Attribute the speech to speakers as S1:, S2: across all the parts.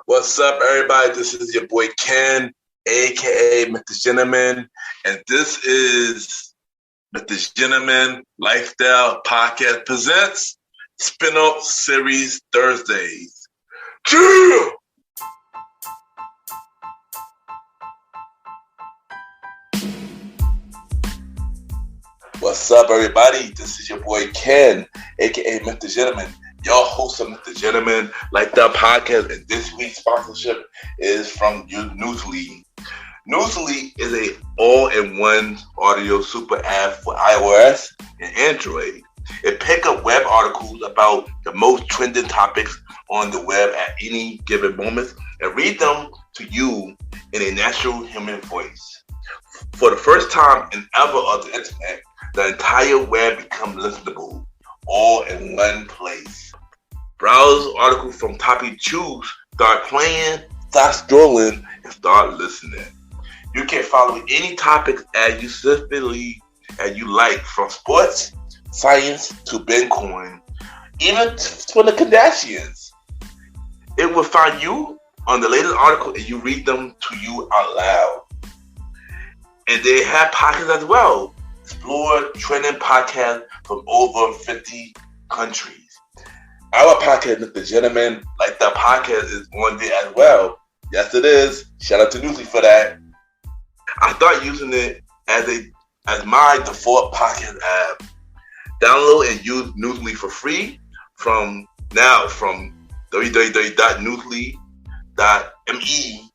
S1: What's up, everybody? This is your boy Ken, aka MrGentleman, and this is MrGentleman Lifestyle Podcast presents Spinoff Series Thursdays. Chill! What's up, everybody? This is your boy Ken, aka MrGentleman, your host of MrGentleman Lifestyle Podcast, and this week's sponsorship is from Newsly. Newsly is a all-in-one audio super app for iOS and Android. It picks up web articles about the most trending topics on the web at any given moment and read them to you in a natural human voice. For the first time in ever on the internet, the entire web becomes listenable, all in one place. Browse articles from topic choose, start playing, start scrolling, and start listening. You can follow any topics as you specifically as you like, from sports, science to Bitcoin, even for the Kardashians. It will find you on the latest article and you read them to you out loud. And they have podcasts as well. Explore trending podcasts from over 50 countries. Our podcast, MrGentleman Lifestyle Podcast, is on there as well. Yes, it is. Shout out to Newsly for that. I started using it as my default podcast app. Download and use Newsly for free from www.newsly.me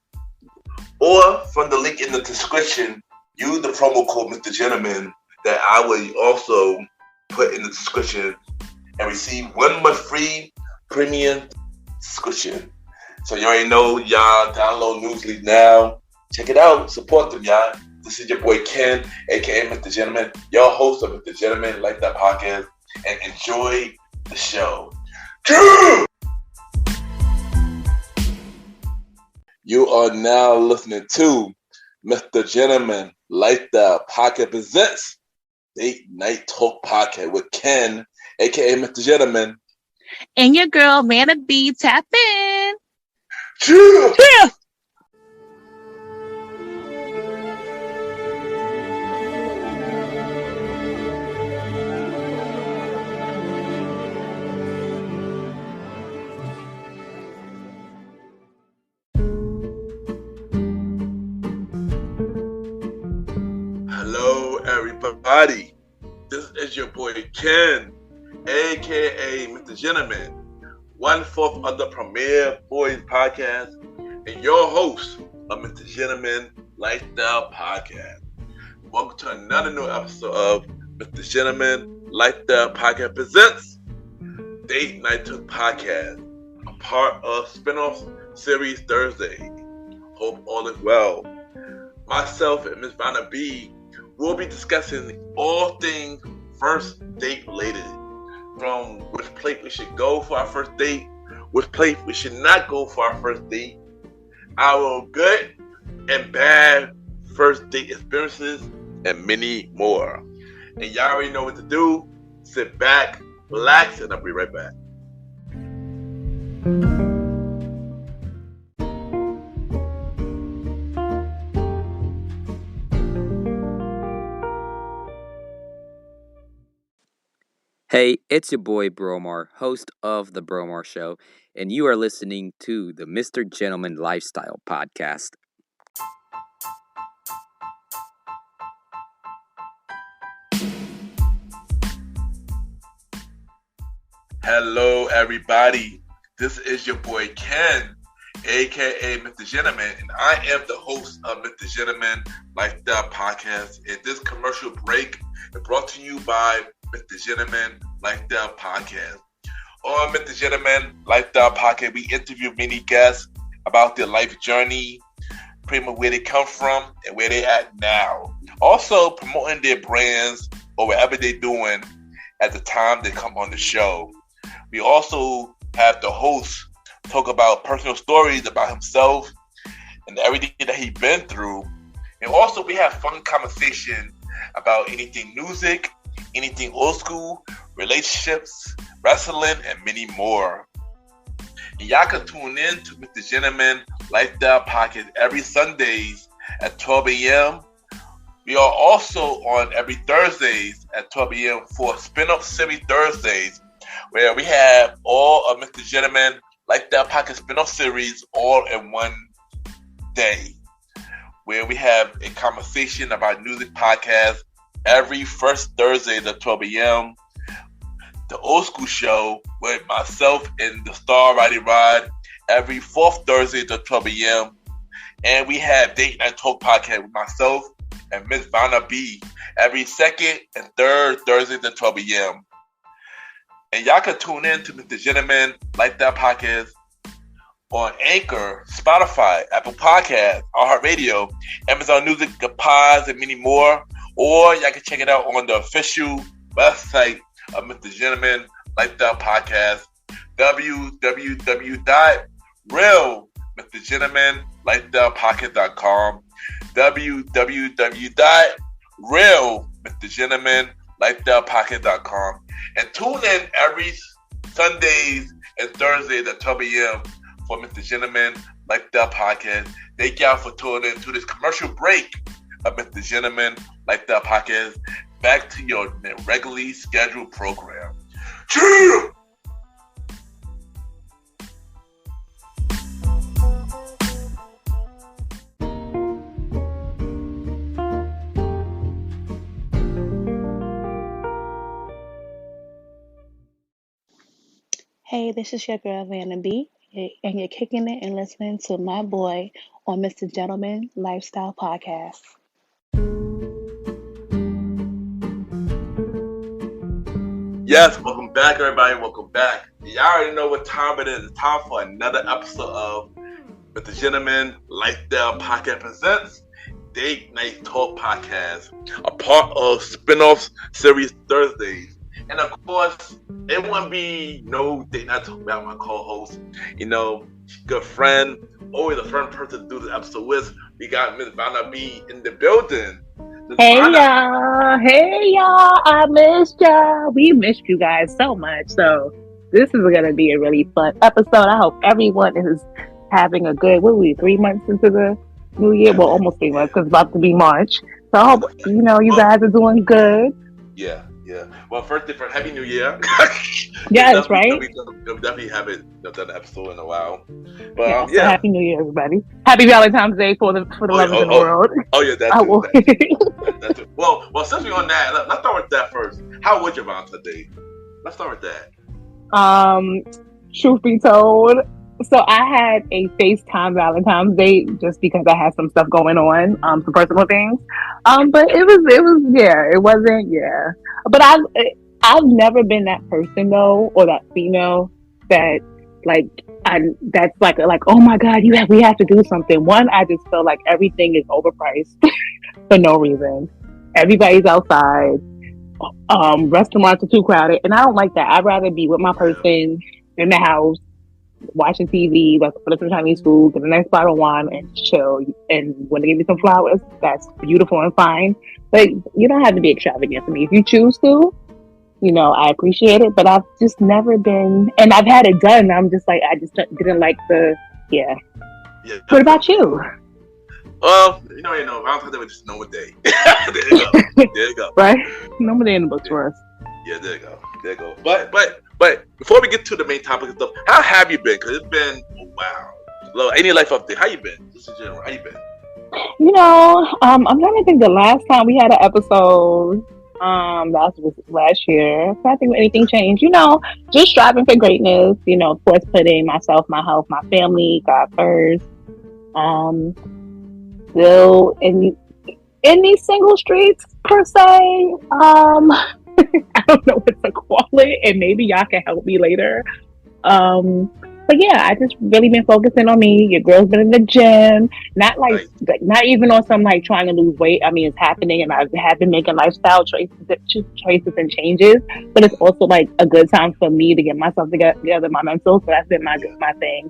S1: or from the link in the description. Use the promo code MrGentleman that I will also put in the description and receive 1 month free premium subscription. So you already know, y'all, download Newsly now. Check it out. Support them, y'all. This is your boy Ken, aka MrGentleman, your host of MrGentleman Lifestyle Podcast, and enjoy the show. You are now listening to MrGentleman Lifestyle Podcast presents Date Night Talk Podcast with Ken, aka MrGentleman,
S2: and your girl Vanna B. Tap in.
S1: Chill. Hello, everybody. This is your boy Ken, aka MrGentleman, 1/4 of the Premier Boys Podcast, and your host of MrGentleman Lifestyle Podcast. Welcome to another new episode of MrGentleman Lifestyle Podcast presents Date Night Talk Podcast, a part of Spinoff Series Thursday. Hope all is well. Myself and Miss Vanna B will be discussing all things first date related, from which place we should go for our first date, which place we should not go for our first date, our good and bad first date experiences, and many more. And y'all already know what to do. Sit back, relax, and I'll be right back.
S3: Hey, it's your boy Bromar, host of The Bromar Show, and you are listening to the MrGentleman Lifestyle Podcast.
S1: Hello, everybody. This is your boy Ken, aka MrGentleman, and I am the host of MrGentleman Lifestyle Podcast. And this commercial break is brought to you by MrGentleman Lifestyle Podcast. On MrGentleman Lifestyle Podcast, we interview many guests about their life journey, pretty much where they come from and where they at now. Also promoting their brands or whatever they're doing at the time they come on the show. We also have the host talk about personal stories about himself and everything that he's been through. And also we have fun conversation about anything music, anything old school, relationships, wrestling, and many more. And y'all can tune in to Mr. Gentleman Lifestyle Podcast every Sundays at 12 a.m. We are also on every Thursdays at 12 a.m. for Spinoff Series Thursdays, where we have all of Mr. Gentleman Lifestyle Podcast Spinoff Series all in one day, where we have a conversation about music podcasts every first Thursday at 12 a.m. The Old School Show with myself and the Star Riding Rod every fourth Thursday at 12 a.m. And we have Date Night Talk Podcast with myself and Miss Vanna B every second and third Thursdays at 12 a.m. And y'all can tune in to Mr. Gentleman Lifestyle Podcast on Anchor, Spotify, Apple Podcasts, iHeartRadio, Amazon Music, The Pods, and many more. Or y'all can check it out on the official website of Mr. Gentleman Lifestyle Podcast, www.realmrgentlemanlifestylepodcast.com, www.realmrgentlemanlifestylepodcast.com, and tune in every Sundays and Thursdays at 12 a.m. for Mr. Gentleman Lifestyle Podcast. Thank y'all for tuning in to this commercial break of Mr. Gentleman Lifestyle Podcast. Back to your regularly scheduled program. Cheer!
S2: Hey, this is your girl, Vanna B, and you're kicking it and listening to my boy on Mr. Gentleman Lifestyle Podcast.
S1: Yes, welcome back, everybody. Welcome back. Y'all already know what time it is. It's time for another episode of Mr. Gentleman Lifestyle Podcast Presents Date Night Talk Podcast, a part of Spinoff Series Thursdays. And of course, it wouldn't be no Date Night Talk without my co-host, good friend, always a fun person to do this episode with. We got Miss Vanna B in the building.
S2: Hey y'all, I missed y'all. We missed you guys so much. So this is going to be a really fun episode. I hope everyone is having a good, 3 months into the new year? Well, almost 3 months because it's about to be March. So I hope, you guys are doing good.
S1: Yeah. Well, first, Happy New Year.
S2: Yes, right?
S1: We definitely haven't done an episode in a while. But
S2: So Happy New Year, everybody. Happy Valentine's Day for the lovers in the world.
S1: Oh, yeah, that's it. Well, since we're on that, let's start with that first. How was your Valentine's Day? Let's start with that.
S2: Truth be told, so I had a FaceTime Valentine's Day just because I had some stuff going on, some personal things. But it wasn't. But I've never been that person though, or that female that that's like oh my God, we have to do something. One, I just feel like everything is overpriced for no reason. Everybody's outside. Restaurants are too crowded, and I don't like that. I'd rather be with my person in the house, watching TV, flipping Chinese food, get a nice bottle of wine, and chill. And when they give me some flowers, that's beautiful and fine. But you don't have to be extravagant for me. If you choose to, I appreciate it. But I've just never been, and I've had it done. I'm just like, I just didn't like Yeah. What about you?
S1: Well, Valentine's Day was just a normal day. There you go.
S2: Right? Normal day in the books for us.
S1: Yeah, there you go. But before we get to the main topic and stuff, how have you been? Because it's been a while. Any life update? How you been? Just in general, how you been?
S2: I'm trying to think the last time we had an episode. That was last year. So I think anything changed. Just striving for greatness. Of course, putting myself, my health, my family, God first. Still in these single streets per se. I don't know what to call it, and maybe y'all can help me later. But yeah, I just really been focusing on me. Your girl's been in the gym, not even on some trying to lose weight. I mean, it's happening, and I have been making lifestyle choices and changes. But it's also a good time for me to get myself together, my mental. So that's been my thing.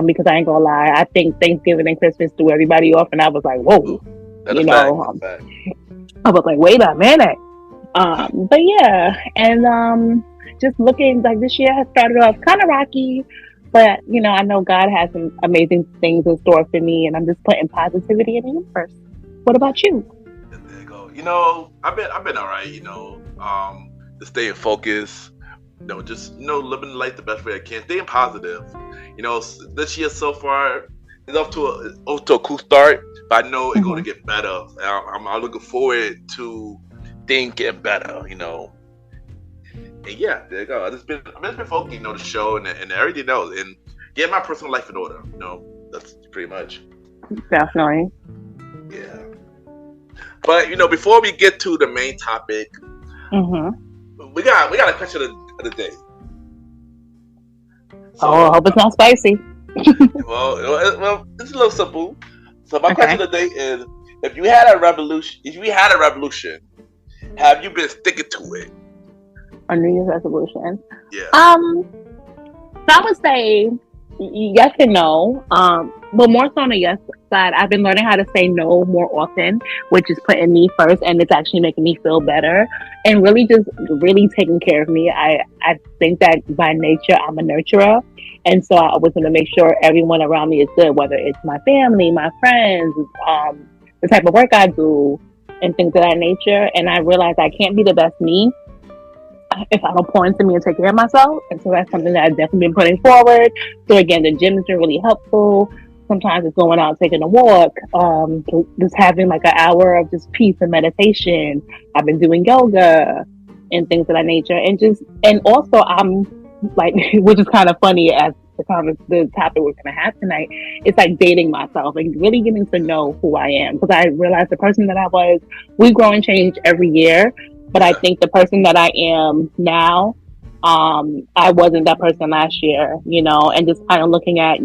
S2: Because I ain't gonna lie, I think Thanksgiving and Christmas threw everybody off, and I was like, whoa,
S1: that's a fact.
S2: I was like, wait a minute. But yeah, and just looking this year has started off kind of rocky. But I know God has some amazing things in store for me, and I'm just putting positivity in the universe. What about you?
S1: There you go. I've been all right. Just staying focused. Just living life the best way I can. Staying positive. This year so far is off to a cool start, but I know it's going to get better. I'm looking forward to things getting better. And yeah, there you go. I've just been focusing, the show and everything else, and get my personal life in order. That's pretty much.
S2: Definitely.
S1: Yeah. But before we get to the main topic, we got a question of the day.
S2: So, I hope it's not spicy.
S1: well, it's a little simple. So my question of the day is: if you had a revolution, have you been sticking to it?
S2: A New Year's resolution.
S1: Yeah.
S2: So I would say yes and no. But more so on the yes side, I've been learning how to say no more often, which is putting me first, and it's actually making me feel better and really taking care of me. I think that by nature I'm a nurturer, and so I always want to make sure everyone around me is good, whether it's my family, my friends, the type of work I do, and things of that nature. And I realize I can't be the best me if I don't pour into me and take care of myself. And so that's something that I've definitely been putting forward. So again, the gym has been really helpful. Sometimes it's going out, taking a walk, just having like an hour of just peace and meditation. I've been doing yoga and things of that nature. And also I'm like, which is kind of funny as the topic we're going to have tonight, it's like dating myself and really getting to know who I am. Because I realized the person that I was, we grow and change every year. But I think the person that I am now, I wasn't that person last year, and just kind of looking at,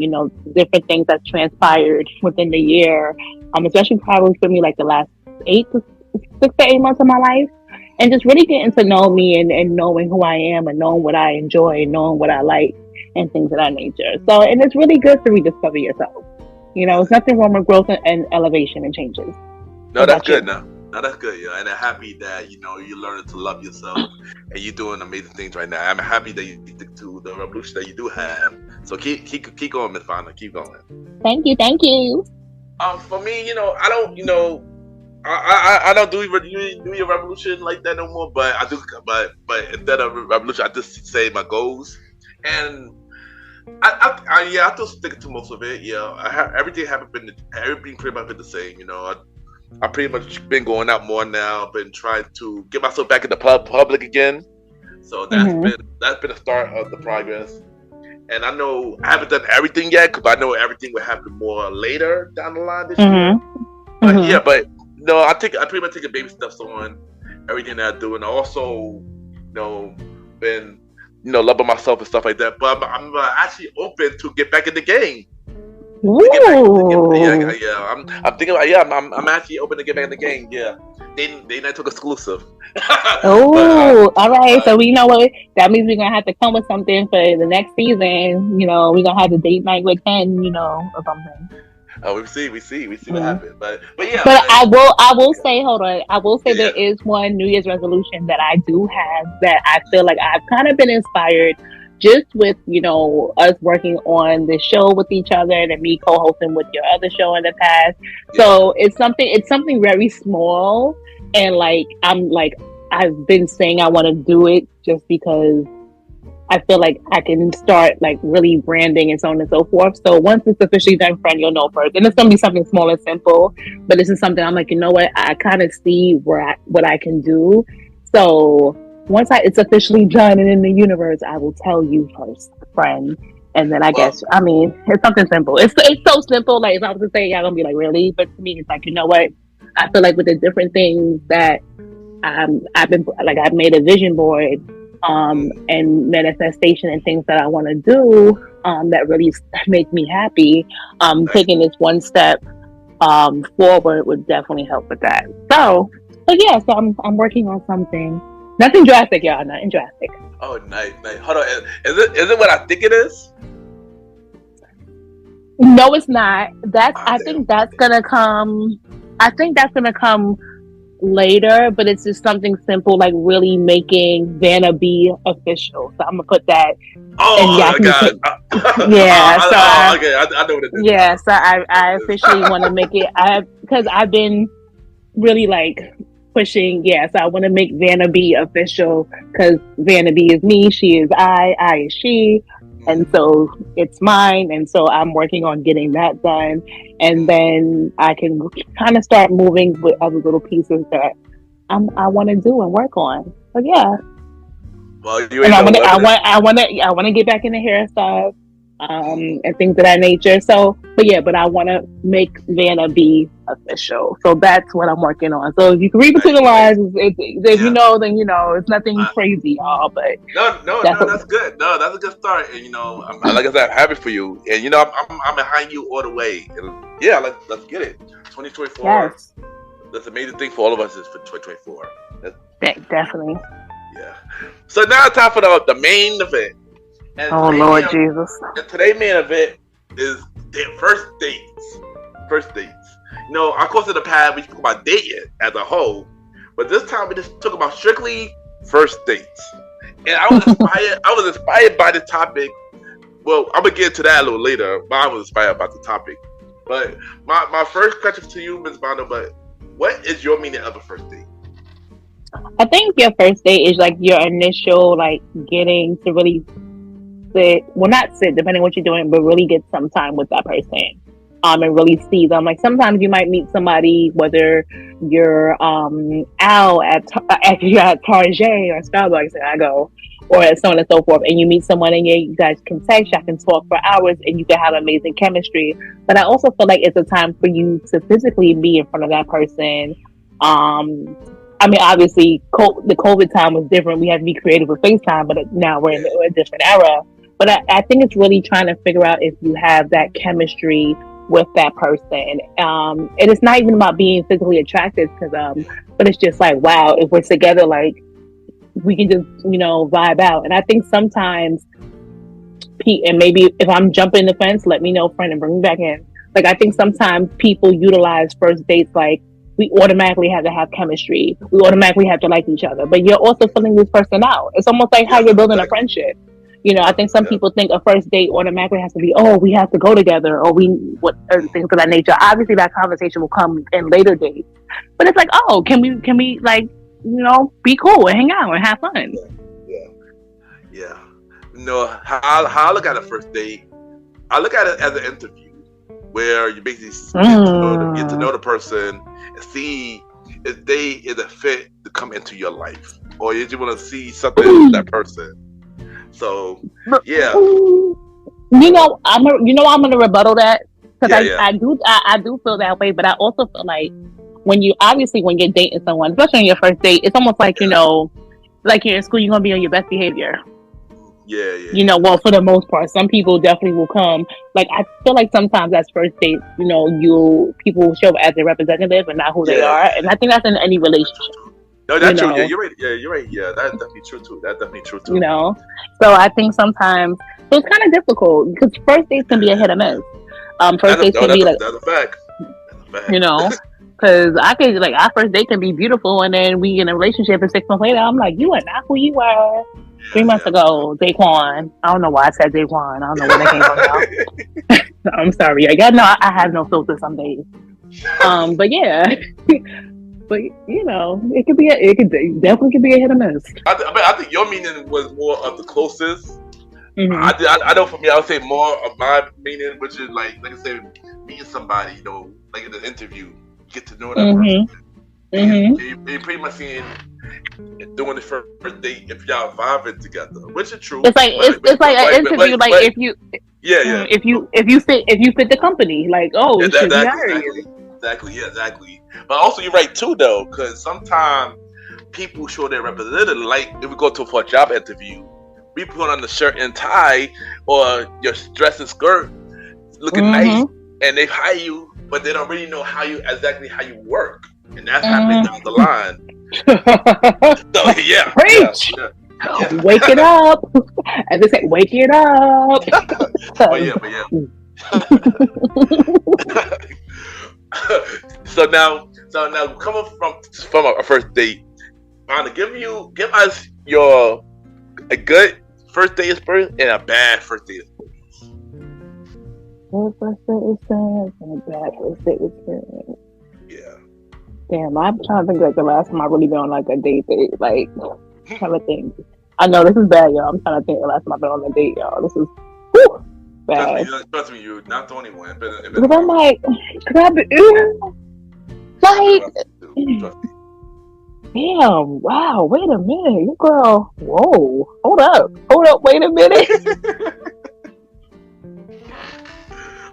S2: different things that transpired within the year, especially probably for me, like the last 6 to 8 months of my life, and just really getting to know me and knowing who I am and knowing what I enjoy and knowing what I like and things of that nature. So, and it's really good to rediscover yourself. It's nothing wrong with growth and elevation and changes.
S1: No, that's good. No, that's good, and I'm happy that you're learning to love yourself, and you're doing amazing things right now. I'm happy that you stick to the revolution that you do have. So keep going, Miss Vanna. Keep going.
S2: Thank you.
S1: For me, I don't, I don't do your revolution like that no more. But I do, but instead of revolution, I just say my goals, and I still stick to most of it. Yeah, everything pretty much been the same. I pretty much been going out more now, been trying to get myself back in the public again. So that's been a start of the progress. And I know I haven't done everything yet, because I know everything will happen more later down the line this year. But I pretty much take baby steps on everything that I do, and I also been loving myself and stuff like that. But I'm actually open to get back in the game. I'm thinking about, I'm actually open to get back in the game. Yeah, they not took exclusive.
S2: All right. So we know what that means. We're gonna have to come with something for the next season. We're gonna have the date night with Ken, or something.
S1: Oh, we see what happens. But yeah.
S2: But I will say, hold on. I will say there is one New Year's resolution that I do have that I feel like I've kind of been inspired. Just with, us working on the show with each other and me co-hosting with your other show in the past. Yeah. So it's something very small. And I've been saying I want to do it just because I feel like I can start really branding and so on and so forth. So once it's officially done, friend, you'll know first. And it's going to be something small and simple. But this is something I'm like, you know what? I kind of see what I can do. So once it's officially done and in the universe, I will tell you first, friend. And then it's something simple. It's so simple. Like, if I was to say, y'all gonna be like, really? But to me, it's like, you know what? I feel like with the different things that I've made a vision board and manifestation and things that I want to do that really make me happy. Taking this one step forward would definitely help with that. So I'm working on something. Nothing drastic, y'all. Nothing drastic.
S1: Oh, nice. Hold on. Is it what I think it is?
S2: No, it's not. I think that's gonna come later, but it's just something simple like really making Vanna be official. So I'm gonna put that.
S1: Oh my god!
S2: Yeah,
S1: okay, I know what it is.
S2: Yeah, so I officially want to make it. Because I've been really like pushing. Yeah, so I want to make Vanna be official because Vanna B is me, she is I is she, and so it's mine. And so I'm working on getting that done, and then I can kind of start moving with other little pieces that I want to do and work on. But yeah.
S1: Well, you
S2: and I want to get back into hairstyles, and things of that nature. So, but I want to make Vanna be official. So that's what I'm working on. So if you can read between the lines, if you know, then you know it's nothing crazy, y'all. But
S1: no, that's good. No, that's a good start. And like I said, I'm happy for you. And I'm behind you all the way. And yeah, let's get it. 2024. Yes. That's an amazing thing for all of us is for 2024.
S2: Definitely.
S1: Yeah. So now it's time for the main event. And
S2: Lord Jesus.
S1: And today's main event is first dates. First dates. Of course in the past we talk about dating as a whole, but this time we just talk about strictly first dates. And I was inspired by the topic. Well, I'm gonna get into that a little later, but I was inspired by the topic. But my first question to you, Ms. Vanna, but what is your meaning of a first date?
S2: I think your first date is like your initial like getting to really not sit, depending on what you're doing, but really get some time with that person. And really see them. Like sometimes you might meet somebody, whether you're out at Target or Starbucks, and I go, or so on and so forth, and you meet someone and you guys can text, y'all can talk for hours, and you can have amazing chemistry. But I also feel like it's a time for you to physically be in front of that person. I mean, obviously, the COVID time was different. We had to be creative with FaceTime, but now we're in a different era. But I think it's really trying to figure out if you have that chemistry with that person. And it's not even about being physically attractive, but it's just like, wow, if we're together, like, we can just, vibe out. And I think sometimes, and maybe if I'm jumping the fence, let me know, friend, and bring me back in. Like, I think sometimes people utilize first dates like, we automatically have to have chemistry. We automatically have to like each other. But you're also filling this person out. It's almost like how you're building a friendship. I think some people think a first date automatically has to be, we have to go together, or things of that nature. Obviously, that conversation will come in later dates. But it's like, can we like, be cool and hang out and have fun?
S1: Yeah. How I look at a first date, I look at it as an interview where you basically get to know the person and see if they is a fit to come into your life, or you just want to see something with that person. So yeah,
S2: I'm gonna rebuttal that because I do feel that way, but I also feel like when you're dating someone, especially on your first date, it's almost like like you're in school, you're gonna be on your best behavior.
S1: Yeah.
S2: Well, for the most part, some people definitely will come. Like, I feel like sometimes as first dates, people will show up as a representative and not who they are. And I think that's in any relationship.
S1: No, that's true. Yeah, you're right. Yeah, that's definitely true too.
S2: So I think sometimes it's kind of difficult because first dates can be a hit or miss. First dates can be like,
S1: that's a fact.
S2: Because our first date can be beautiful, and then we in a relationship, and 6 months later, I'm like, you are not who you were 3 months ago, Daquan. I don't know why I said Daquan. I don't know where that came from. I'm sorry. I have no filter some days. But yeah. But it definitely could be a hit or miss.
S1: I think your meaning was more of the closest. Mm-hmm. I know for me, I would say more of my meaning, which is like I said, meeting somebody, like in an interview, get to know that person. Mm-hmm. You're pretty much seeing doing the first date if y'all vibing together, which is true.
S2: It's like an interview, if you fit the company, like we should be hiring you.
S1: Exactly. But also, you're right too, though, because sometimes people show their representative. Like if we go for a job interview, we put on the shirt and tie or your dress and skirt, looking nice, and they hire you, but they don't really know how you work, and that's happening down the line. So yeah,
S2: preach. Yeah. Wake it up, as they say, wake it up.
S1: But yeah. So So now coming from a first date, Vanna, give us a good first date experience and a bad first date experience.
S2: Good first date experience and a bad first date experience.
S1: Yeah.
S2: Damn, I'm trying to think like the last time I really been on like a date. Like, trying to think. I know this is bad, y'all. I'm trying to think the last time I've been on a date, y'all. This is bad.
S1: Trust me, you're not the only one.
S2: Because I'm like, damn, wow, wait a minute. You girl, whoa, hold up, wait a minute.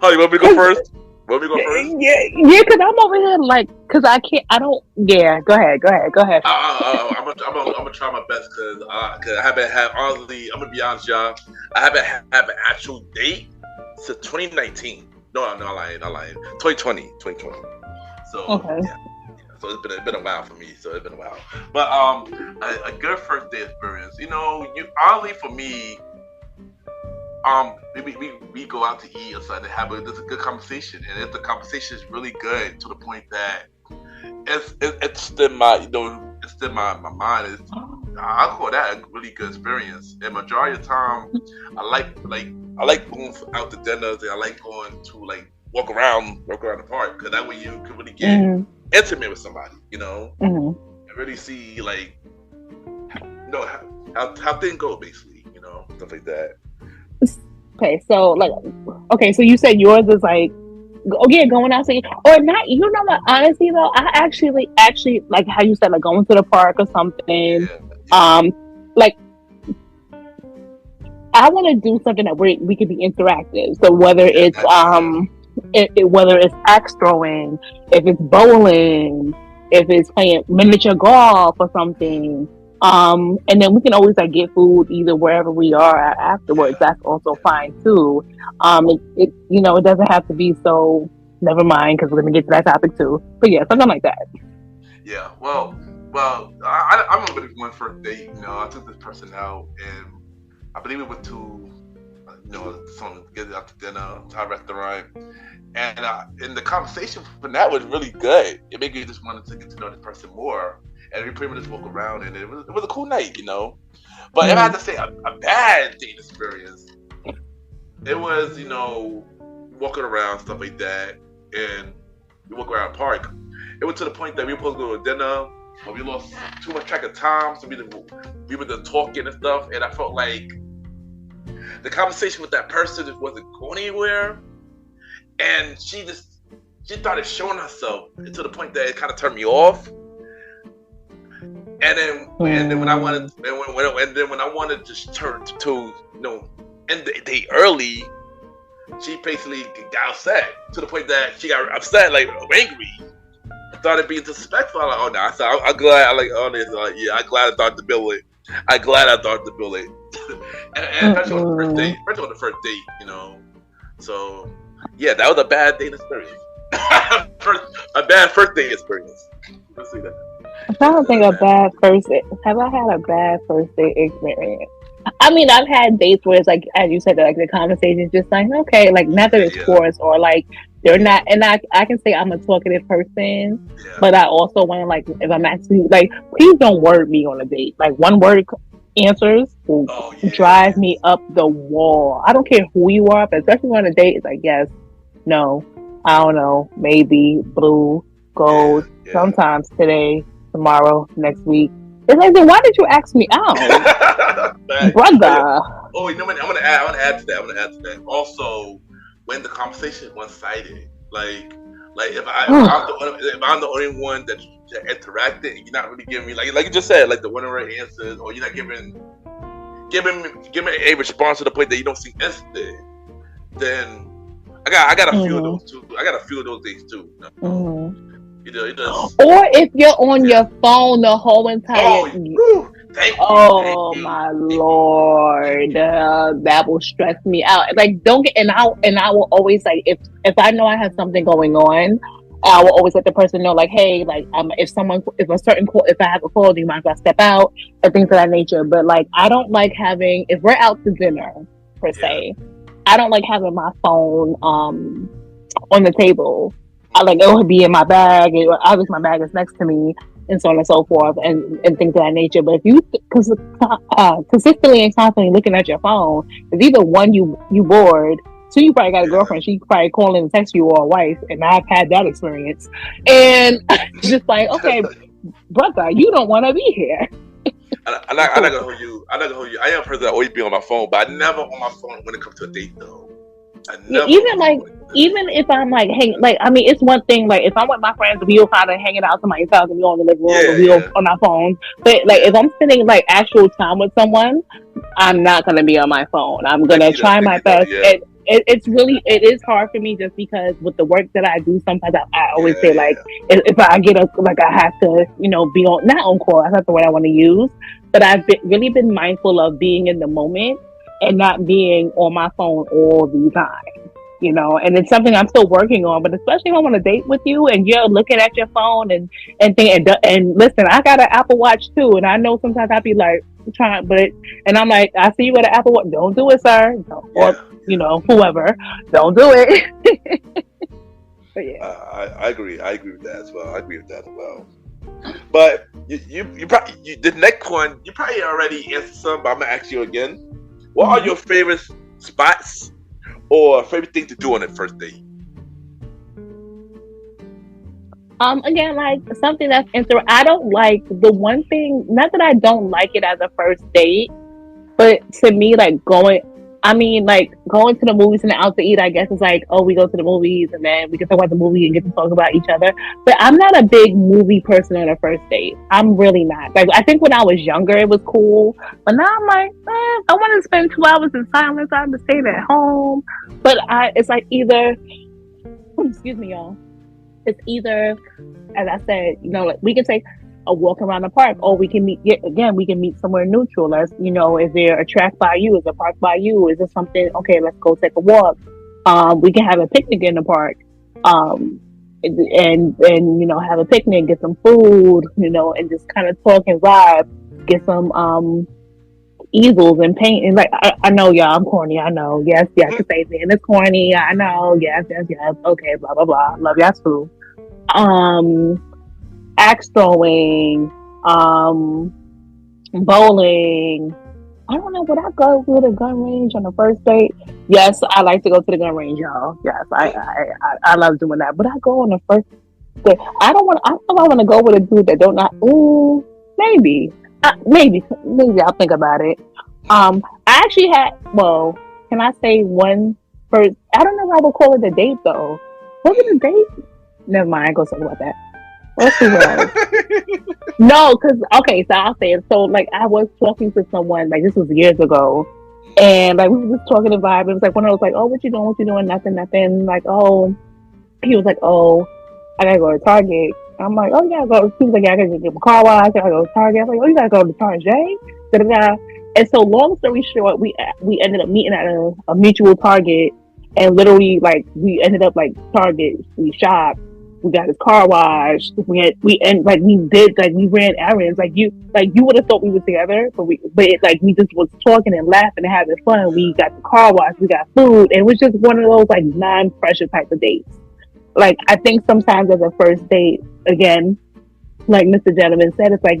S1: Oh, you want me to go first?
S2: Yeah, because I'm over here like, because I don't, yeah, go ahead.
S1: I'm gonna try my best because I haven't had, honestly, I'm gonna be honest, y'all, I haven't had an actual date since 2019. No, I'm not lying. 2020. So,
S2: okay.
S1: Yeah. So it's been a while for me. But a good first day experience. Honestly for me, we go out to eat or something and have a good conversation, and if the conversation is really good to the point that it's in my mind, I call that a really good experience. And majority of the time, I like going out to dinners, and I like going to like walk around the park, because that way you can really get intimate with somebody, and really see like how things go, basically, stuff like that.
S2: Okay, so so you said yours is like, going out to eat, or not? You know what? Honestly, though, I actually like how you said, like going to the park or something. Yeah. Like I want to do something that we could be interactive. So whether it's whether it's axe throwing, if it's bowling, if it's playing miniature golf or something. And then we can always like get food either wherever we are afterwards. That's also fine too. It doesn't have to be so. Never mind, because we're gonna get to that topic too. But yeah, something like that.
S1: Yeah. Well, I remember one first date. I took this person out, and I believe it was to, someone get out to dinner, to a restaurant, and the conversation from that was really good. It made me just wanted to get to know this person more. And we pretty much just walk around, and it was a cool night, But if I had to say a bad date experience, it was, walking around, stuff like that, and we walk around the park. It was to the point that we were supposed to go to dinner, but we lost too much track of time, so we were just talking and stuff, and I felt like the conversation with that person just wasn't going anywhere, and she started showing herself to the point that it kind of turned me off. And then when I wanted to turn to end the day early, she basically got upset to the point that she got upset, like angry, started being disrespectful. I'm like, oh no, so I'm glad. I'm glad I thought to build it. and especially on the first date, So yeah, that was a bad date experience. A bad first date experience. Let's see that.
S2: I'm trying to think of bad first date. Have I had a bad first date experience? I mean, I've had dates where it's like, as you said, like the conversation is just like, okay, like not that it's forced or like they're not. And I can say I'm a talkative person, but I also want to, like, if I'm actually like, please don't word me on a date. Like one word answers will drive me up the wall. I don't care who you are, but especially on a date, it's like yes, no, I don't know, maybe, blue, gold, sometimes today, tomorrow, next week. It's like, then why did you ask me out, brother?
S1: Oh, you know what? I'm gonna add to that. Also, when the conversation is one-sided, like if I'm the only one that interacted, and you're not really giving me like you just said, like the one-word answers, or you're not giving a response to the point that you don't seem interested, then I got a few of those too. I got a few of those days too.
S2: Or if you're on your phone the whole entire my lord, that will stress me out. Like, don't get, and I will always, like, if I know I have something going on, I will always let the person know, like, hey, like, if I have a call, do you mind if I step out, or things of that nature. But like, I don't like having, if we're out to dinner per se, I don't like having my phone on the table. I like it would be in my bag. Obviously, my bag is next to me, and so on and so forth, and things of that nature. But if you consistently and constantly looking at your phone, it's either one, you bored. Two, you probably got a girlfriend. She probably calling and text you, or a wife, and I've had that experience. And just like, okay, brother, you don't want to be here.
S1: I'm not gonna hold you. I am a person that always be on my phone, but I never on my phone when it comes to a date though.
S2: Even if I'm like, hey, like, I mean, it's one thing, like, if I'm with my friends, we'll kind of hanging out somebody's house and we on the living room and we'll on our phones. But like, if I'm spending like actual time with someone, I'm not gonna be on my phone. I'm gonna try my best. It is hard for me just because with the work that I do, sometimes I always say like, if I get I have to, be on, not on call, that's not the word I want to use, but I've really been mindful of being in the moment and not being on my phone all the time, and it's something I'm still working on. But especially if I'm on a date with you and you're looking at your phone and listen, I got an Apple Watch too, and I know sometimes I'd be like and I'm like, I see you with an Apple Watch, don't do it, sir, or whoever, don't do it. But yeah,
S1: I agree with that as well. But you probably the next one you probably already answered some, but I'm gonna ask you again. What are your favorite spots or favorite thing to do on a first date?
S2: Again, like something that's I don't like the one thing, not that I don't like it as a first date, but to me, like going to the movies and out to eat, I guess it's like, oh, we go to the movies and then we can talk about the movie and get to talk about each other. But I'm not a big movie person on a first date. I'm really not. Like, I think when I was younger, it was cool. But now I'm like, I want to spend 2 hours in silence. I'm just staying at home. But it's like either, excuse me, y'all. It's either, as I said, like we can take a walk around the park, or we can meet somewhere neutral. Let's, is there a track by you? Is there a park by you? Is there something? Okay, let's go take a walk. We can have a picnic in the park. And have a picnic, get some food, and just kind of talk and vibe. Get some easels and paint. And like, I know, y'all, I'm corny. I know. Yes, I can say that. It's corny. I know. Yes. Okay, blah blah blah. Love y'all too. Axe throwing, bowling. I don't know. Would I go to the gun range on the first date? Yes, I like to go to the gun range, y'all. Yes, I love doing that. But I go on the first date. I don't know if I want to go with a dude that don't not. Ooh, maybe I'll think about it. I actually had. Well, can I say one first? I don't know if I would call it a date though. Was it a date? Never mind. I go talk about that. Let's see what else. No, because, okay, so I'll say it. So, like, I was talking to someone, like, this was years ago, and, like, we were just talking to vibe. It was, like, one of those, like, oh, what you doing? Nothing. Like, oh, he was like, oh, I gotta go to Target. I'm like, oh, you gotta go. He was like, yeah, I gotta get my car washed. I gotta go to Target. I'm like, oh, you gotta go to Target? Da-da-da. And so, long story short, we ended up meeting at a mutual Target, and literally, like, we ended up, like, Target, we shopped. We got his car washed. We ran errands. Like you would have thought we were together, but we just was talking and laughing and having fun. We got the car washed. We got food, and it was just one of those like non-pressure type of dates. Like I think sometimes as a first date, again, like Mr. Gentleman said, it's like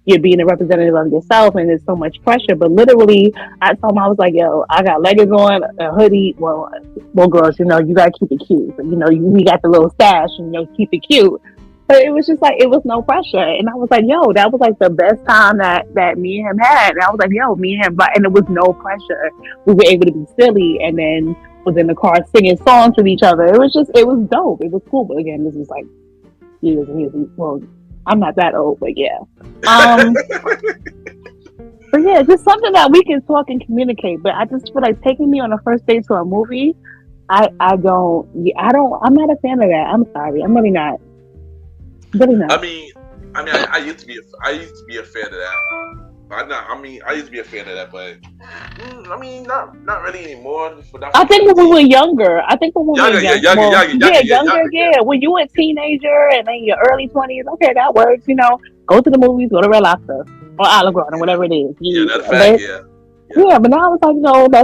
S2: you're being a representative of yourself, and there's so much pressure. But literally, I told him, I was like, yo, I got leggings on, a hoodie. Well, girls, you gotta keep it cute. So, we got the little stash, and keep it cute. But it was just like, it was no pressure. And I was like, yo, that was like the best time that me and him had. And I was like, yo, me and him, and it was no pressure. We were able to be silly, and then was in the car singing songs with each other. It was dope. It was cool. But again, this was like years and years. Well, I'm not that old, but yeah. But yeah, just something that we can talk and communicate. But I just feel like taking me on a first date to a movie, I'm not a fan of that. I'm sorry. I'm really not. Really not.
S1: I mean, I used to be a fan of that. I used to be a fan of that, but not really anymore.
S2: I think when we were younger. Younger. When you were a teenager and in your early 20s, okay, that works. Go to the movies, go to Red Lobster or Olive Garden, whatever it is.
S1: Yeah, that's fact. Yeah.
S2: Yeah, but now it's like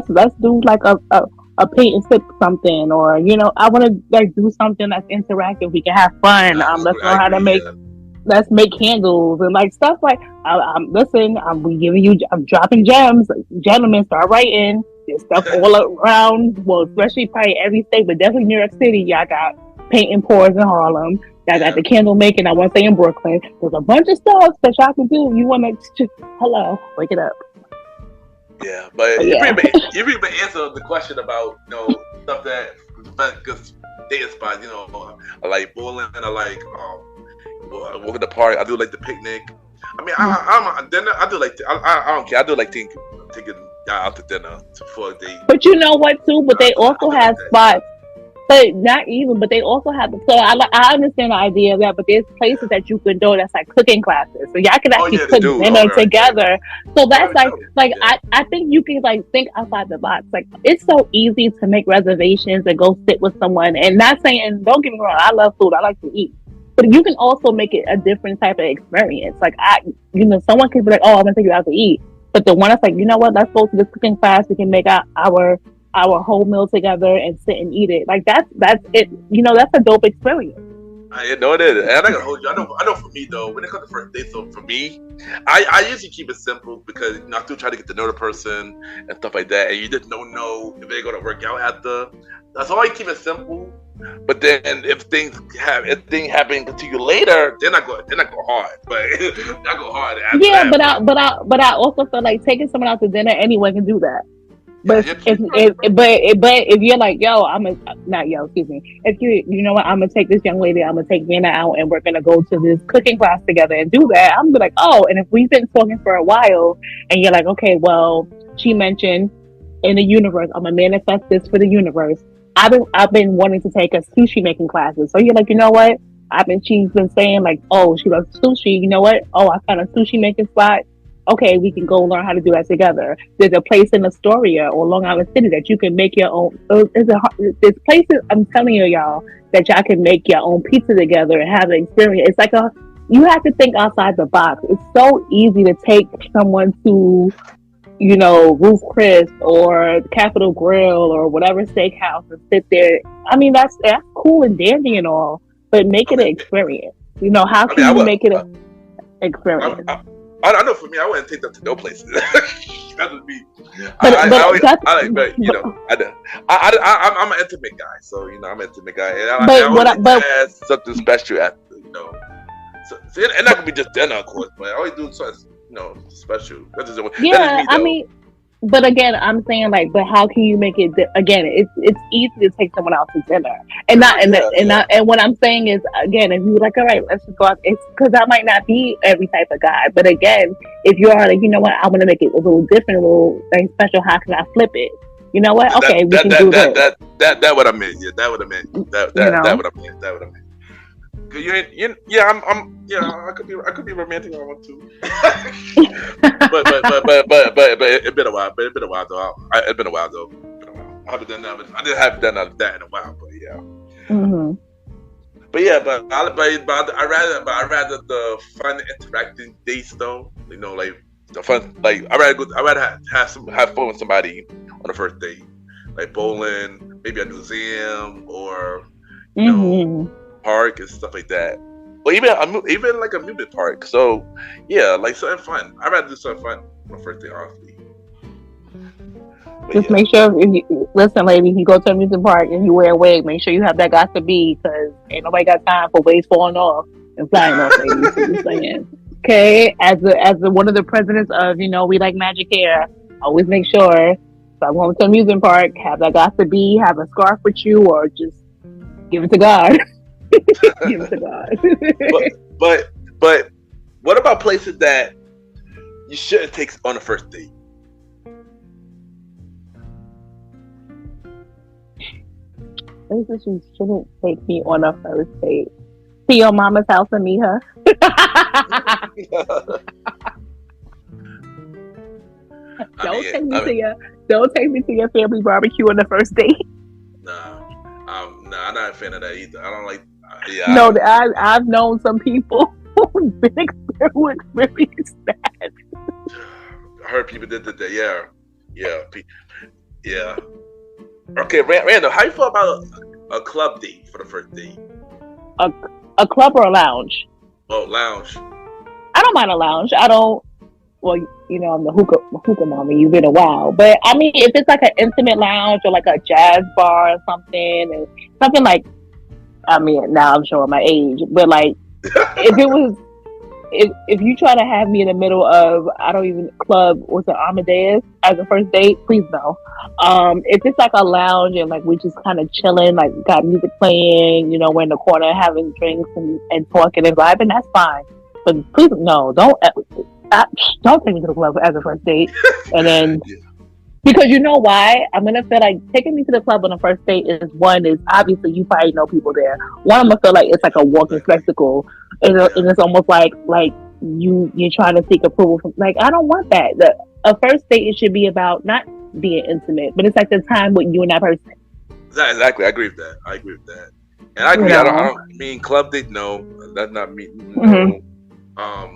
S2: let's do like a a paint and sip something, or I want to like do something that's interactive. We can have fun. Let's learn how to make. Let's make candles and like stuff like. Listen. I'm dropping gems. Gentlemen, start writing. There's stuff all around. Well, especially probably every state, but definitely New York City. Y'all got paint and pours in Harlem. Y'all got the candle making. I want to say in Brooklyn. There's a bunch of stuff that y'all can do. You want to hello, wake it up.
S1: Yeah, but you pretty much answered the question about stuff that because dating spots. I like bowling. I like walking in the park. I do like the picnic. I mean, I'm dinner. I do like I don't care. I do like taking out to dinner for a date.
S2: But you know what too? But they also have spots. But not even, but they also have. So I understand the idea of that, but there's places that you can do that's like cooking classes, so y'all can actually cook dinner together. So that's I think you can like think outside the box. Like it's so easy to make reservations and go sit with someone. And not saying, don't get me wrong, I love food, I like to eat, but you can also make it a different type of experience. Like someone can be like, oh, I'm gonna take you out to eat, but the one that's like, you know what, let's go to this cooking class. We can make our whole meal together and sit and eat it. Like that's it. That's a dope experience.
S1: I know it is. And I'm not gonna hold you. I know for me though, when it comes to first dates, so for me, I usually keep it simple because I still try to get to know the person and stuff like that. And you just don't know if they're gonna work out after. That's why I keep it simple. But then if things happen to you later, then I go hard. But I go hard after that.
S2: But I also feel like taking someone out to dinner, anyone can do that. But if you're like, if you know what, I'm gonna take this young lady, I'm gonna take Vanna out, and we're gonna go to this cooking class together and do that, I'm gonna be like, oh, and if we've been talking for a while, and you're like, okay, well, she mentioned in the universe, I'm gonna manifest this for the universe. I've been wanting to take us sushi making classes, so you're like, you know what, she's been saying like, oh, she loves sushi. You know what? Oh, I found a sushi making spot. Okay, we can go learn how to do that together. There's a place in Astoria or Long Island City that you can make your own. There's places, I'm telling y'all, that y'all can make your own pizza together and have an experience. It's like you have to think outside the box. It's so easy to take someone to, Ruth Chris or Capitol Grill or whatever steakhouse and sit there. I mean, that's cool and dandy and all, but make it an experience. How can you make it an experience?
S1: I know for me, I wouldn't take them to no places. That would be. I'm an intimate guy, so I'm an intimate guy, and I have something special after, So and that could be just dinner, of course, but I always do something, special.
S2: I mean. But again, I'm saying like, but how can you make it? Again, it's easy to take someone out to dinner, and what I'm saying is, again, if you're like, all right, let's just go out, it's because I might not be every type of guy. But again, if you are like, you know what, I want to make it a little different, a little like special. How can I flip it? You know what? Okay, we can do that.
S1: That what I meant. Yeah, that what I meant. That what I meant. That what I meant. Cause I could be romantic on one too. but it's been a while. But it's been a while though. It's been a while though. I haven't done that. I didn't have done that in a while. But yeah.
S2: Mm-hmm.
S1: But yeah, I rather the fun interacting dates though. Like the fun. Like I rather have fun with somebody on the first date, like bowling, maybe a museum or park and stuff like that, or even like a amusement park. So yeah, like something fun. I'd rather do something fun on the first day, honestly.
S2: Just make sure, listen, lady, you go to a amusement park and you wear a wig, make sure you have that got to be, because ain't nobody got time for wigs falling off and flying off, ladies. Okay, as one of the presidents of we like magic hair, always make sure. So I'm going to an amusement park, have that got to be, have a scarf with you, or just give it to God. Give it to God.
S1: but what about places that you shouldn't take on the first date?
S2: Places you shouldn't take me on a first date. To your mama's house and meet her. Don't take me to your family barbecue on the first date.
S1: Nah, I'm not a fan of that either. I don't like.
S2: I've known some people who experienced that.
S1: I heard people did that. Yeah. Okay, Randall, how you feel about a club date for the first date?
S2: A club or a lounge?
S1: Oh, lounge.
S2: I don't mind a lounge. I don't. Well, you know, I'm the hookah mommy. You've been a while, but I mean, if it's like an intimate lounge or like a jazz bar or something, and something like, I mean, now I'm showing my age, but like, if it was, if you try to have me in the middle of, I don't even club, what's it, Amadeus as a first date, please no. If it's like a lounge and like we just kind of chilling, like got music playing, you know, we're in the corner having drinks and talking and vibing, that's fine. But please no, don't take me to the club as a first date, and then because you know why, I'm gonna feel like taking me to the club on a first date is obviously you probably know people there. One, I'm gonna feel like it's like a walking spectacle, and it's almost like you're trying to seek approval from. Like I don't want that. A first date, it should be about not being intimate, but it's like the time with you and that person.
S1: Exactly, I agree with that. And I agree. I don't mean club date. No, that's not me. No.
S2: Mm-hmm.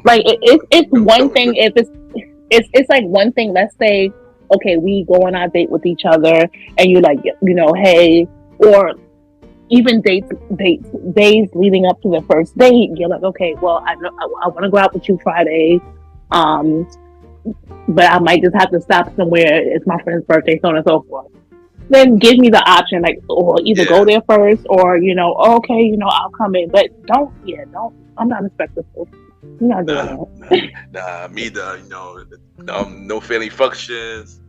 S2: Like it's one thing if it's like one thing. Let's say, okay, we go on our date with each other, and you like, you know, hey, or even days leading up to the first date. You're like, okay, well, I know I want to go out with you Friday, but I might just have to stop somewhere. It's my friend's birthday, so on and so forth. Then give me the option, like, or either go there first, or you know, okay, you know, I'll come in, but don't. I'm not respectful. You're not doing that.
S1: Nah, me either. You know, no family functions,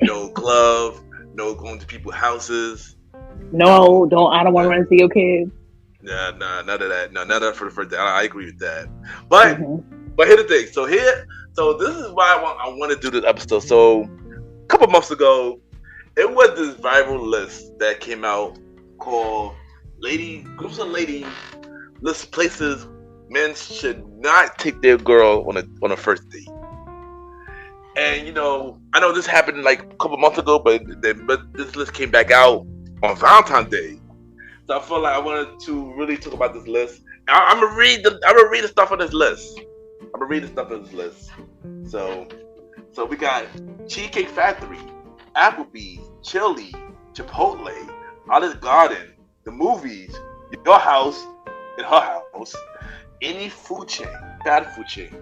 S1: no club, no going to people's houses.
S2: No, I don't want to run into your kids.
S1: Nah, none of that. No, none of that for the first day. I agree with that. But here's the thing. So this is why I want to do this episode. So a couple months ago, it was this viral list that came out called groups of ladies list places men should not take their girl on a first date. And you know, I know this happened like a couple months ago, but this list came back out on Valentine's Day. So I feel like I wanted to really talk about this list. I'm gonna read the stuff on this list. So we got Cheesecake Factory, Applebee's, Chili, Chipotle, Olive Garden, the movies, your house, and her house, any food chain, fast food chain,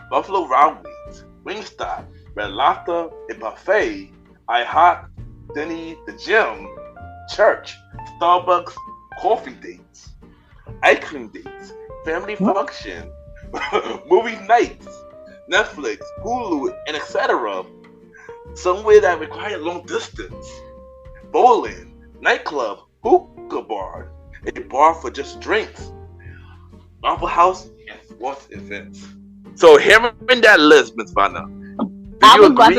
S1: Buffalo Wild Wings, Wingstop, Red Lobster, a buffet, IHOP, Denny's, the gym, church, Starbucks, coffee dates, ice cream dates, family function, movie nights, Netflix, Hulu, and etc. Somewhere that requires long distance, bowling, nightclub, hookah bar, a bar for just drinks, Waffle House, and sports events. So hearing that list, Ms. Vanna,
S2: I wanted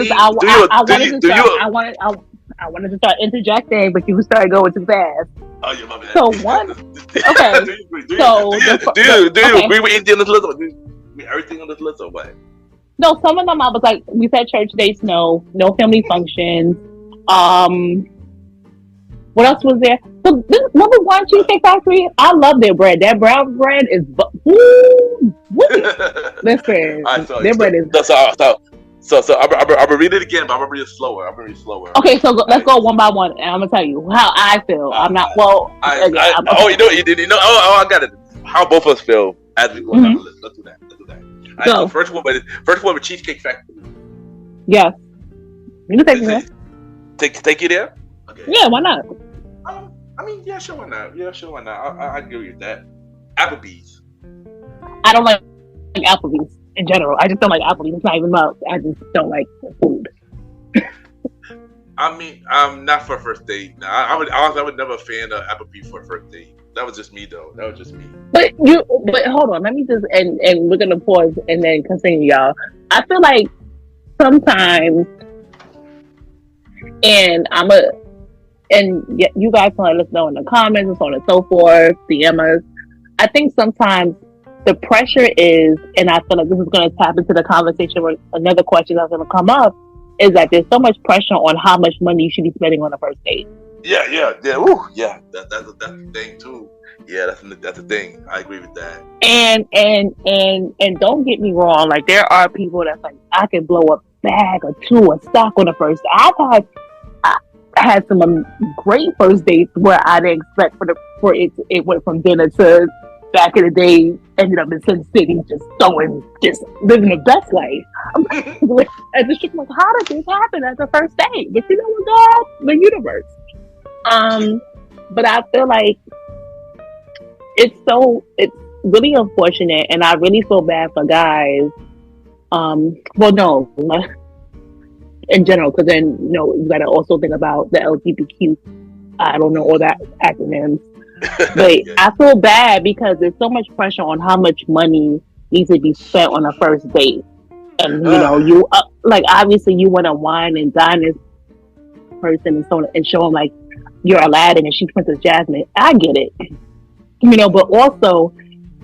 S2: to start interjecting, but you started going too fast.
S1: Oh, yeah, my bad.
S2: So one, okay.
S1: Do you agree with anything on this list? Or do you agree with everything on this list, or what?
S2: No, some of them I was like, we said church dates, no family functions. What else was there? So this number one, Cheesecake Factory. I love their bread. That brown bread is listen. Their bread is.
S1: So I'm gonna read it again, but I'm gonna read it slower.
S2: Okay, so let's go one by one, and I'm gonna tell you how I feel. I'm not well.
S1: I got it. How both of us feel as we go down the list. Let's do that. Right, so first one with Cheesecake Factory.
S2: Yes. You can take me there.
S1: Take you there? Okay.
S2: Yeah, why not?
S1: I mean, yeah, sure, why not? I agree with that. Applebee's.
S2: I don't like Applebee's in general. I just don't like Applebee's. It's not even about. I just don't like the food.
S1: I mean, I'm not for a first date. No, I would never fan of Applebee's for a first date. That was just me, though. But
S2: hold on. Let me just and we're gonna pause and then continue, y'all. I feel like sometimes, and you guys can let us know in the comments and so on and so forth, DM us. I think sometimes the pressure is, and I feel like this is going to tap into the conversation where another question that's going to come up, is that there's so much pressure on how much money you should be spending on a first date.
S1: Yeah. Ooh, yeah. That's the thing too. Yeah, that's the thing. I agree with that.
S2: And don't get me wrong. Like there are people that's like, I can blow a bag or two of stock on the first date. had some great first dates where I didn't expect for it went from dinner to back in the day, ended up in Sin City, just living the best life. And the chick was like, how did this happen at the first date? But you know what, God, the universe. But I feel like it's really unfortunate, and I really feel bad for guys. Well, no, in general, because then you gotta also think about the LGBTQ. I don't know all that acronyms. But I feel bad because there's so much pressure on how much money needs to be spent on a first date, and you like obviously you want to wine and dine this person and show them like you're Aladdin and she's Princess Jasmine. I get it, but also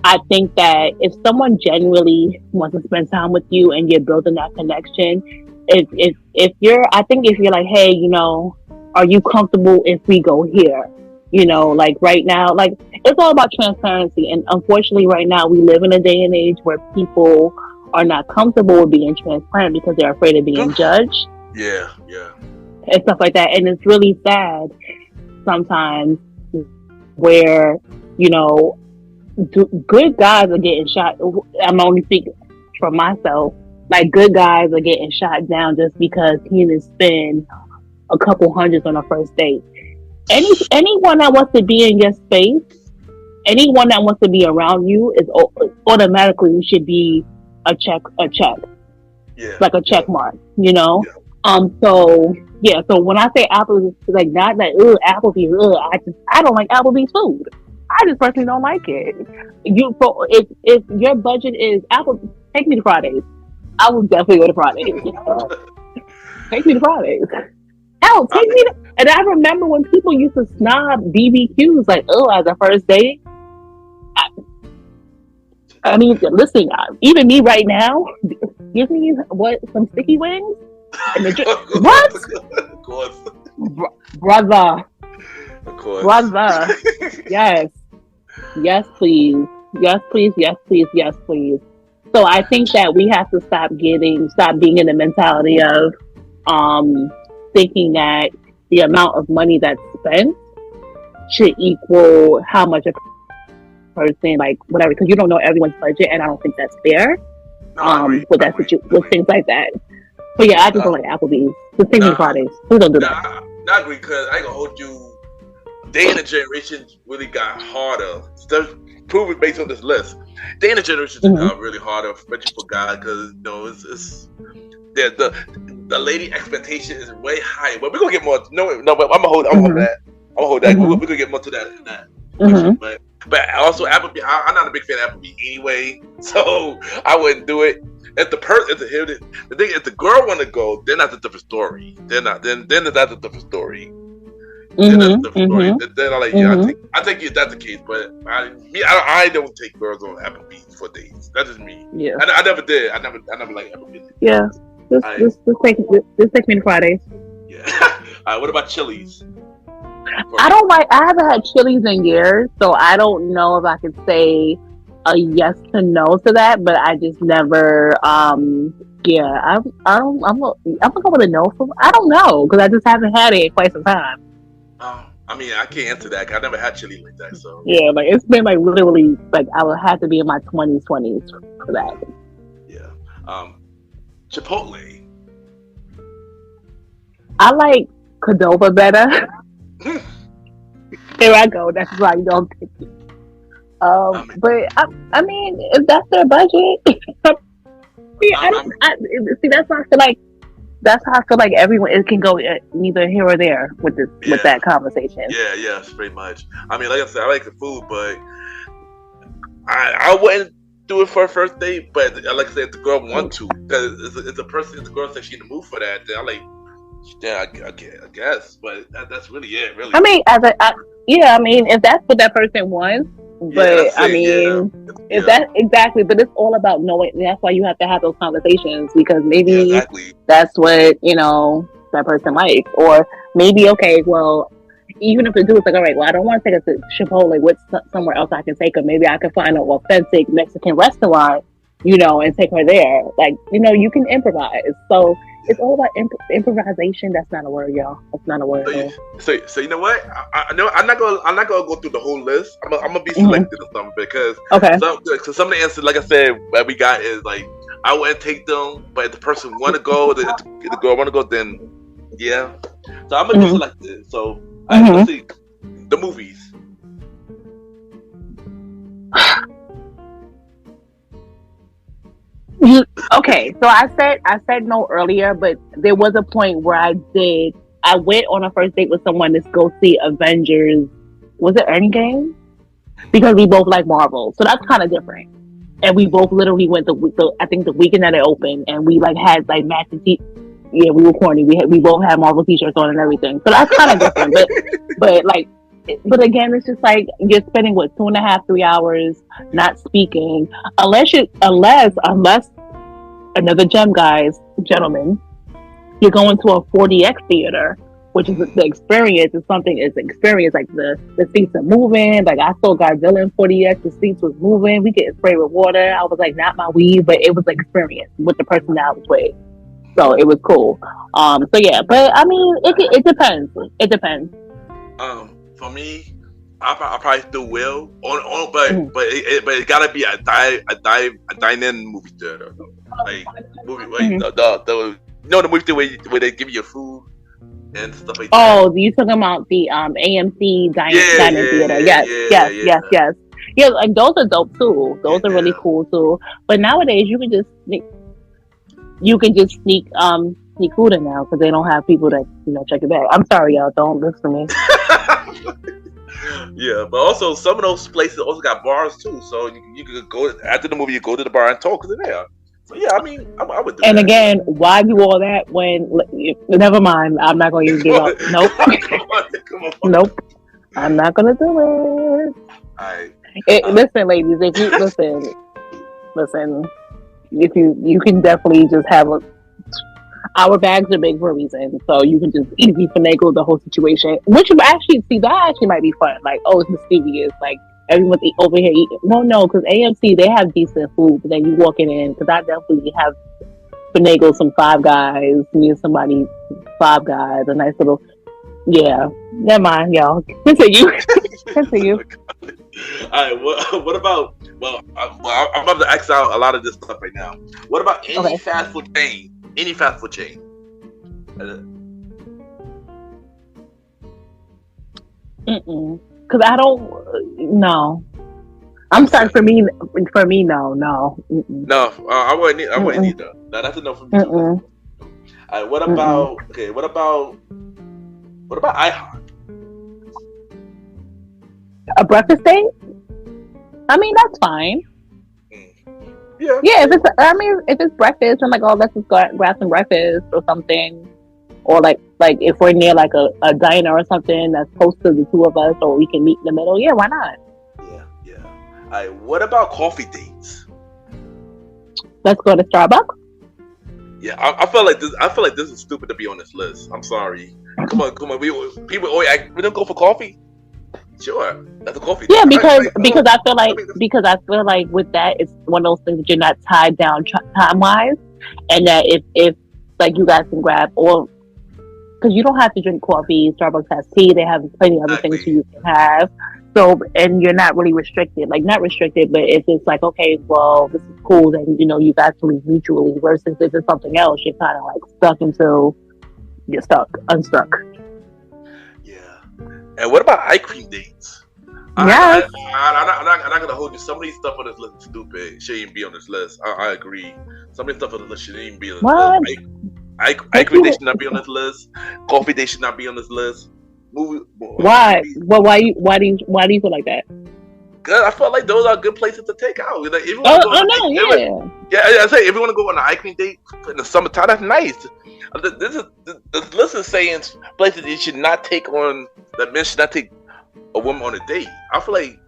S2: I think that if someone genuinely wants to spend time with you and you're building that connection, if you're like, hey, are you comfortable if we go here? Like right now, like it's all about transparency. And unfortunately right now we live in a day and age where people are not comfortable with being transparent because they're afraid of being judged.
S1: Yeah.
S2: And stuff like that. And it's really sad sometimes where, good guys are getting shot. I'm only speaking for myself. Like good guys are getting shot down just because he didn't spend a couple hundreds on a first date. Anyone that wants to be in your space, anyone that wants to be around you is automatically should be a check, like a check mark, So when I say Applebee's, it's like not that Applebee's, I don't like Applebee's food. I just personally don't like it. If your budget is Apple, take me to Fridays. I will definitely go to Fridays. Take me to Fridays. Hell, take me to. And I remember when people used to snob BBQs, like, as a first date. I mean, listen, even me right now, give me some sticky wings. And what?
S1: Of course.
S2: Brother.
S1: Of course.
S2: Brother. Yes. Yes, please. Yes, please. Yes, please. Yes, please. So I think that we have to stop being in the mentality of thinking that the amount of money that's spent should equal how much a person, like whatever, because you don't know everyone's budget, and I don't think that's fair. With things like that. But yeah, I just don't like Applebee's. Just take me Fridays. Please don't do that.
S1: I agree, because I ain't gonna hold you. Day in the generation really got harder. Stuff proven based on this list. Day in the generation got really harder, especially for guys, because it's the lady expectation is way higher. But we're gonna get more. No, but I'm gonna hold that. I'm gonna hold that. We're gonna get more to that. But also Applebee's, I'm not a big fan of Applebee's anyway, so I wouldn't do it. If the girl want to go, then that's a different story. Then that's a different story. Then I'm like, I think that's the case. But I don't take girls on Applebee's for dates. That's just me. Yeah, I never did. I never liked Applebee's.
S2: Yeah, just take me to Fridays.
S1: Yeah. All right. What about Chili's?
S2: I haven't had Chili's in years, so I don't know if I could say a yes to no to that. But I just never. I'm gonna go with a no for. I don't know, because I just haven't had it in quite some time.
S1: I mean, I can't answer that, 'cause I never had chili like that. So
S2: yeah, like it's been like literally like I would have to be in my 20s for that.
S1: Yeah. Chipotle.
S2: I like Qdoba better. Here I go. That's why you don't pick it. But I mean, if that's their budget, that's how I feel like everyone it can go neither here or there with that conversation.
S1: Yeah, pretty much. I mean, like I said, I like the food, but I wouldn't do it for a first date. But like I said, if the girl want to, because if the girl says she in the mood for that, then I'm like, yeah, I guess. But that's really it. Really.
S2: I mean, if that's what that person wants. But that's exactly. But it's all about knowing. That's why you have to have those conversations, because maybe that's what that person likes, or maybe even if the dude's like, all right, well, I don't want to take her to Chipotle. What's somewhere else I can take her? Maybe I can find an authentic Mexican restaurant, and take her there. Like, you can improvise. So it's all about improvisation. That's not a word, y'all. That's not a word.
S1: So you know what? I know I'm not gonna go through the whole list. I'm gonna be selected or something because so some of the answers, like I said, that we got is like I wouldn't take them, but if the person want to go, the girl want to go, then yeah. So I'm gonna be selected. So let's see the movies.
S2: Okay, so I said no earlier, but there was a point where I went on a first date with someone to go see Avengers. Was it Endgame? Because we both like Marvel, so that's kind of different. And we both literally went I think the weekend that it opened, and we like had like matching yeah, we were corny. We both had Marvel t-shirts on and everything, so that's kind of different. But again, it's just like you're spending 2.5-3 hours not speaking, unless another gentleman, you're going to a 4DX theater, which is the experience. Is something. It's experience. Like the seats are moving. Like I saw Godzilla in 4DX. The seats was moving. We getting sprayed with water. I was like, not my weed, but it was an experience with the person that I was with. So it was cool. So yeah, but I mean, it depends. It depends.
S1: For me, I probably still will. But it gotta be a dine-in movie theater. Like movie, the movie theater where they give you food and stuff like that.
S2: Oh, you talking about the AMC dine-in theater? Yes. Yeah, like those are dope too. Those are really cool too. But nowadays, you can just sneak food in now because they don't have people that check it back. I'm sorry, y'all. Don't listen to me.
S1: Yeah, but also some of those places also got bars too. So you could go after the movie. You go to the bar and talk because they're there. So yeah, I mean, I would do
S2: and
S1: that. And
S2: again, why do all that when? Never mind. I'm not going to even give up. Nope.
S1: Come on.
S2: Nope. I'm not going to do it. Listen, ladies. If you listen. If you can definitely just have our bags are big for a reason, so you can just easily finagle the whole situation. Which that actually might be fun. Like, oh, it's mysterious. Like everyone's over here eating. Well, no, because AMC they have decent food, but then you walking in because I definitely have finagled some Five Guys, me and somebody Five Guys, a nice little Never mind, y'all. Continue.
S1: All right. What about? Well, I'm about to X out a lot of this stuff right now. What about any fast food chain? Any fast food chain?
S2: Because I don't. No. I'm sorry. For me, no.
S1: No, I wouldn't either. No, that's enough for me. All right. What about? Okay. What about IHOP?
S2: A breakfast date? I mean, that's fine.
S1: Yeah.
S2: Yeah, if it's breakfast, I'm like, oh, let's just grab some breakfast or something. Or like if we're near like a diner or something that's close to the two of us, or we can meet in the middle. Yeah, why not?
S1: Yeah. All right. What about coffee dates?
S2: Let's go to Starbucks.
S1: Yeah, I feel like this is stupid to be on this list. I'm sorry. Come on. People always ask, we don't go for coffee. Sure, that's a coffee.
S2: Yeah, because I feel like with that, it's one of those things that you're not tied down time wise, and that if like you guys can grab or because you don't have to drink coffee. Starbucks has tea. They have plenty of other things you can have. So and you're not really restricted. Like not restricted, but if it's like okay, well this is cool, then you guys can leave mutually. Versus if it's something else, you're kind of like stuck until you're unstuck.
S1: And what about ice cream dates?
S2: Yes.
S1: I'm not gonna hold you. Some of these stuff on this list is stupid. Shouldn't even be on this list. I agree. Some of these stuff on this list shouldn't even be on this list. Ice cream dates should not be on this list. Coffee dates should not be on this list.
S2: Why? Well, why do you feel like that?
S1: Cause I feel like those are good places to take out. Like, if you
S2: I
S1: say if you want to go on an ice cream date in the summertime, that's nice. This list is saying places you should not take on. That men should not take a woman on a date. I feel like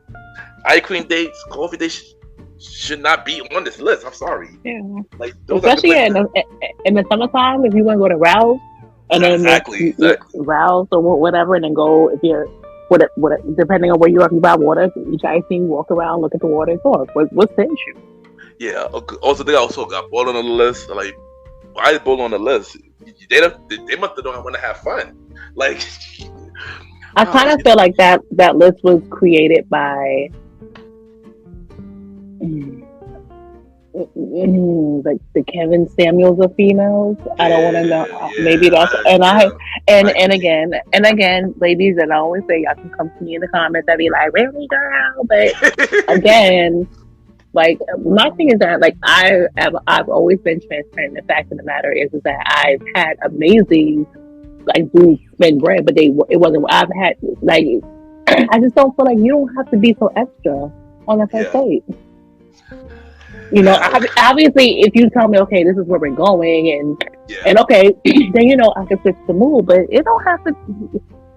S1: ice cream dates, coffee dates should not be on this list. I'm sorry.
S2: Yeah.
S1: Like those
S2: especially in the summertime, if you want to go to Rouse and then
S1: exactly.
S2: Rouse or whatever, and then go if you're what depending on where you are, if you buy water, each ice cream, walk around, look at the water, and talk. What's the issue?
S1: Yeah. Also, they also got bowl on the list. Like, why is bowl on the list? They must have don't want to have fun. Like,
S2: I kind of feel like that list was created by like the Kevin Samuels of females. I don't want to know. Maybe that's and again, ladies, and I always say y'all can come to me in the comments. I'd be like, really, girl? But again, like my thing is that like I've always been transparent. The fact of the matter is that I've had amazing like dudes spend bread, but it wasn't. I've had like I just don't feel like you don't have to be so extra on the first date. You know, obviously, if you tell me, okay, this is where we're going, and okay, then you know I can switch the mood. But it don't have to.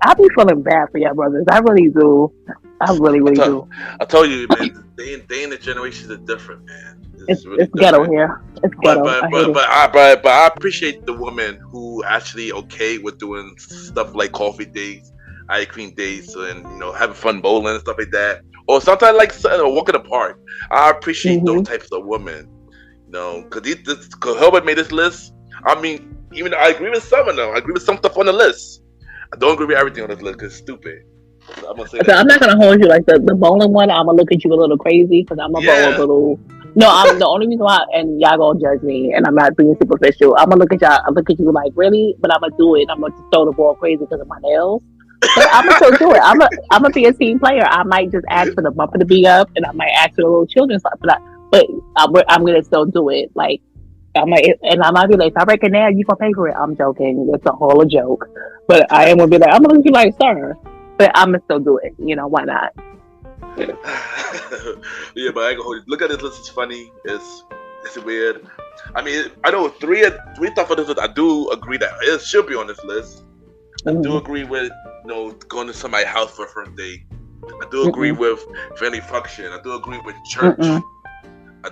S2: I be feeling bad for y'all brothers. I really do. I really do.
S1: I told you, man. They in the generations are different, man.
S2: It's ghetto here. It's ghetto.
S1: But I appreciate the woman who actually okay with doing stuff like coffee dates, ice cream dates, and you know having fun bowling and stuff like that. Or sometimes like a walk in the park. I appreciate those types of women. You know, because Herbert made this list. I mean, even though I agree with some of them. I agree with some stuff on the list. I don't agree with everything on this list because it's stupid. So I'm gonna say
S2: I'm not gonna hold you like the bowling one. I'm gonna look at you a little crazy because I'm a little. No, I'm the only reason why, and y'all gonna judge me, and I'm not being superficial. I'm gonna look at y'all. I look at you like really, but I'm gonna do it. I'm gonna just throw the ball crazy because of my nails. But I'm gonna still do it. I'm gonna be a team player. I might just ask for the bumper to be up, and I might ask for the little children's stuff. But I'm gonna still do it. Like I might be like, if I break a nail, you gonna pay for it. I'm joking. It's a whole joke. But I am gonna be like, I'm gonna be like, sir. But I'm gonna still do it. You know why not?
S1: Yeah, but I ain't gonna hold you. Look at this list. It's funny. It's weird. I mean, I know three stuff on this list. I do agree that it should be on this list. I do agree with going to somebody's house for a first date. I do agree with family function. I do agree with church. I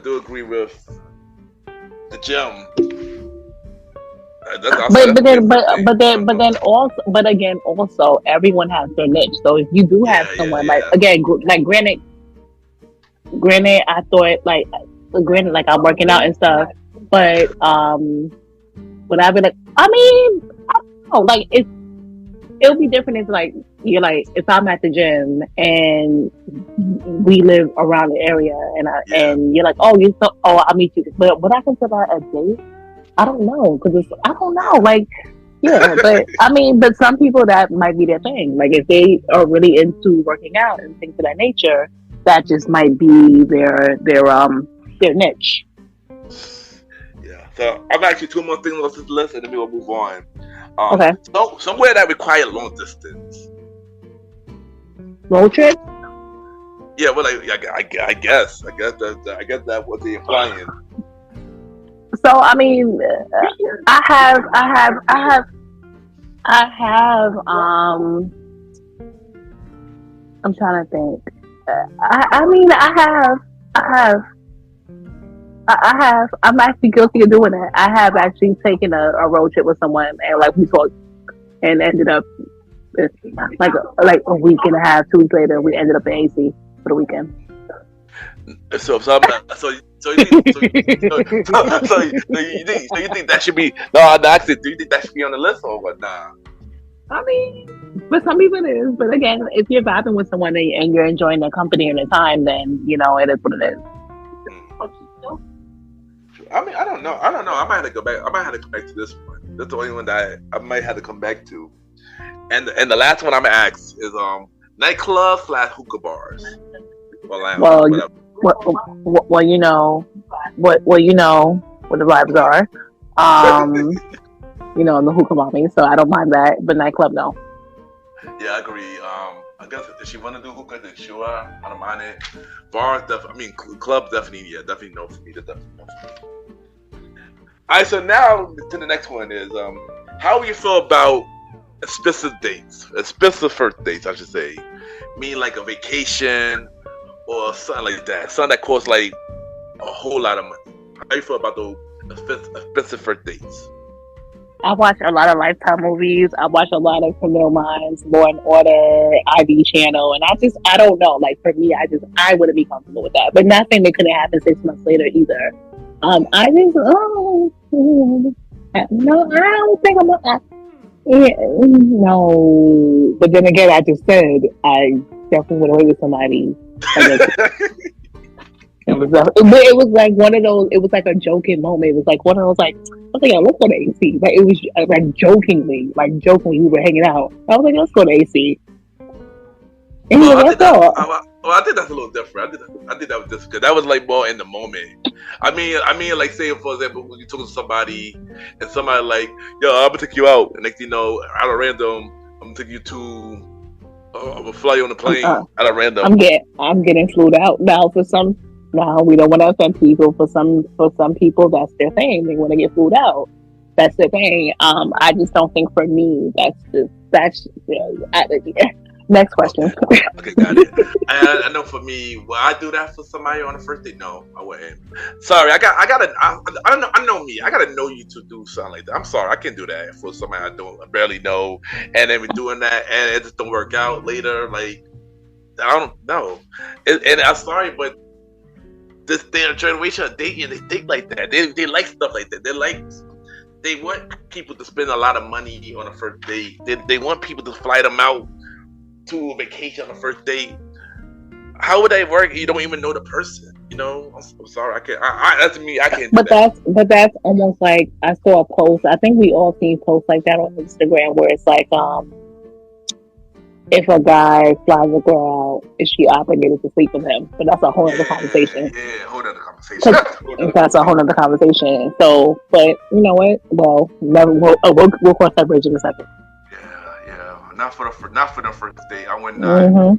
S1: do agree with the gym.
S2: But again, also everyone has their niche. So if you do have someone granted, I thought like I'm working out and stuff, but would I be like? I mean, I don't know. Like it'll be different if like you're like if I'm at the gym and we live around the area and you're like I'll meet you. But what I consider a date, I don't know because I don't know. Like but I mean, but some people that might be their thing. Like if they are really into working out and things of that nature, that just might be their niche.
S1: Yeah. So I'm actually two more things on this list, and then we'll move on.
S2: Okay.
S1: So somewhere that requires long distance.
S2: Road trip?
S1: Yeah, well, I guess that's what they're implying.
S2: So I mean, I have. I'm trying to think. I'm actually guilty of doing that. I have actually taken a road trip with someone and like we talked and ended up like a week and a half, 2 weeks later, we ended up in AC for the weekend.
S1: So you think that should be actually do you think that should be on the list or what? Nah.
S2: I mean, for some people it is, but again, if you're vibing with someone and you're enjoying their company and their time, then it is what it is.
S1: I mean, I don't know. I might have to go back. To this one. That's the only one that I might have to come back to. And the last one I'm gonna ask is nightclub / hookah bars.
S2: Well, you know what the vibes are. The hookah mommy, so I don't mind that, but nightclub no.
S1: Yeah, I agree. I guess if she want to do hookah, then sure, I don't mind it. Bars, club definitely no for me. Definitely no for me. All right, so now to the next one is how do you feel about expensive dates, first dates, I should say, mean like a vacation or something like that, something that costs like a whole lot of money. How do you feel about those expensive first dates?
S2: I watch a lot of Lifetime movies. I watch a lot of Criminal Minds, Law and Order, ID Channel, and I don't know. Like for me, I wouldn't be comfortable with that. But nothing that couldn't happen 6 months later either. No, I don't think yeah, no. But then again, I just said I definitely went away with somebody. It was like one of those. It was like a joking moment. It was like one of those like, I was like, yo, let's go to AC. Like it was like jokingly, we were hanging out. I was like, let's go to AC. And he was like, let's go.
S1: I think that's a little different. I think that was just good. That was like more in the moment. I mean, like say for example, when you talk to somebody and somebody like, yo, I'm gonna take you out, and next thing you know, out of random, I'm gonna take you to, I'm gonna fly you on the plane out of random.
S2: I'm getting flew out now. Now we don't want to offend people. For some people, that's their thing. They want to get flew out. That's their thing. I just don't think for me that's Next question.
S1: Okay, got it. I know for me, will I do that for somebody on the first date? No, I wouldn't. Sorry, I know me. I gotta know you to do something like that. I'm sorry, I can't do that for somebody I barely know, and then we're doing that, and it just don't work out later. Like, I don't know. And I'm sorry, but this generation of dating, they think like that. They like stuff like that. They want people to spend a lot of money on a first date. They want people to fly them out to a vacation on the first date. How would that work? You don't even know the person. You know, I'm sorry, I can't. That's me. I can't.
S2: But that's almost like I saw a post. I think we all seen posts like that on Instagram where it's like, if a guy flies a girl out, is she obligated to sleep with him? But that's a whole other conversation.
S1: Yeah, whole other conversation.
S2: That's a whole other conversation. So, but you know what? Well, we'll cross that bridge in a second.
S1: Not for the first date. I would not,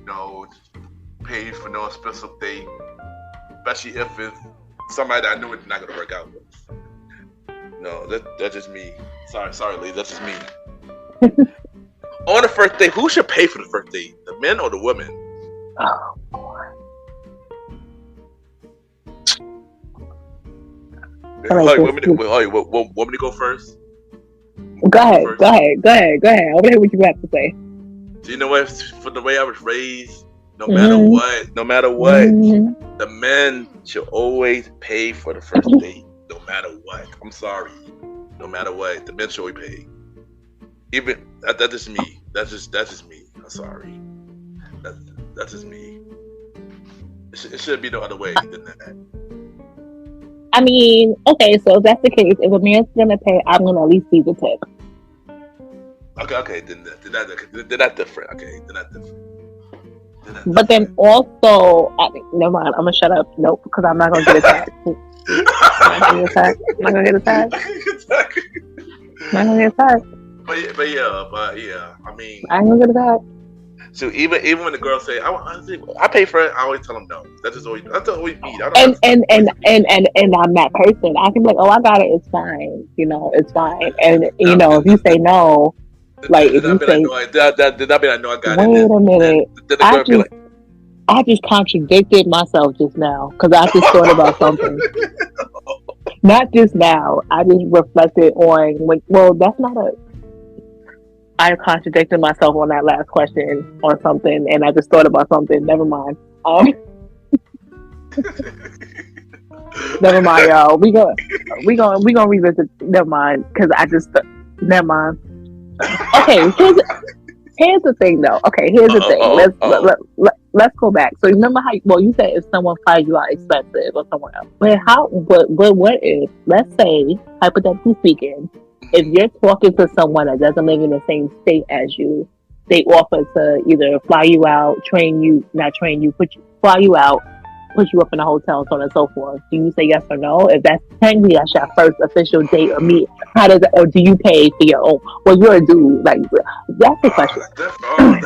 S1: pay for no expensive date, especially if it's somebody that I know it's not gonna work out with. No, that's just me. Sorry, Lee. That's just me. On the first date, who should pay for the first date? The men or the women?
S2: Oh boy.
S1: Want me to go first?
S2: Go ahead. I want to hear what you have to say.
S1: Do you know what? For the way I was raised, no matter what, the men should always pay for the first date. No matter what. I'm sorry. No matter what, the men should always pay. Even that's just me. That's just me. I'm sorry. That's just me. It should be no other way than that.
S2: I mean, okay, so if that's the case, if a man's gonna pay, I'm gonna at least see the tip.
S1: Okay, then that's different. Okay, then that's different.
S2: But then also, never mind. I'm gonna shut up. Nope, because I'm not gonna get attacked. I'm not gonna get attacked.
S1: But yeah. I mean,
S2: I ain't gonna get attacked.
S1: So even when the girls say I pay for it, I always tell them no. That's always me.
S2: And I'm that person. I can be like, oh, I got it. It's fine. It's fine. And if you say no, like if you say,
S1: did I be like, no, I got it?
S2: Wait a minute. I just contradicted myself just now because I just thought about something. Not just now. I just reflected on that's not a. I contradicted myself on that last question on something, and I just thought about something. Never mind. Never mind, y'all. We gonna revisit. Never mind, because I just never mind. Okay, here's the thing, though. Okay, here's the thing. Let's go back. So remember how? Well, you said if someone finds you out expensive or somewhere else. But what if? Let's say, hypothetically speaking, if you're talking to someone that doesn't live in the same state as you, they offer to either fly you out, fly you out, put you up in a hotel, so on and so forth. Do you say yes or no? If that's technically that's your first official date or meet, how does it, or do you pay for your own? Well, you're a dude. Like, that's the question.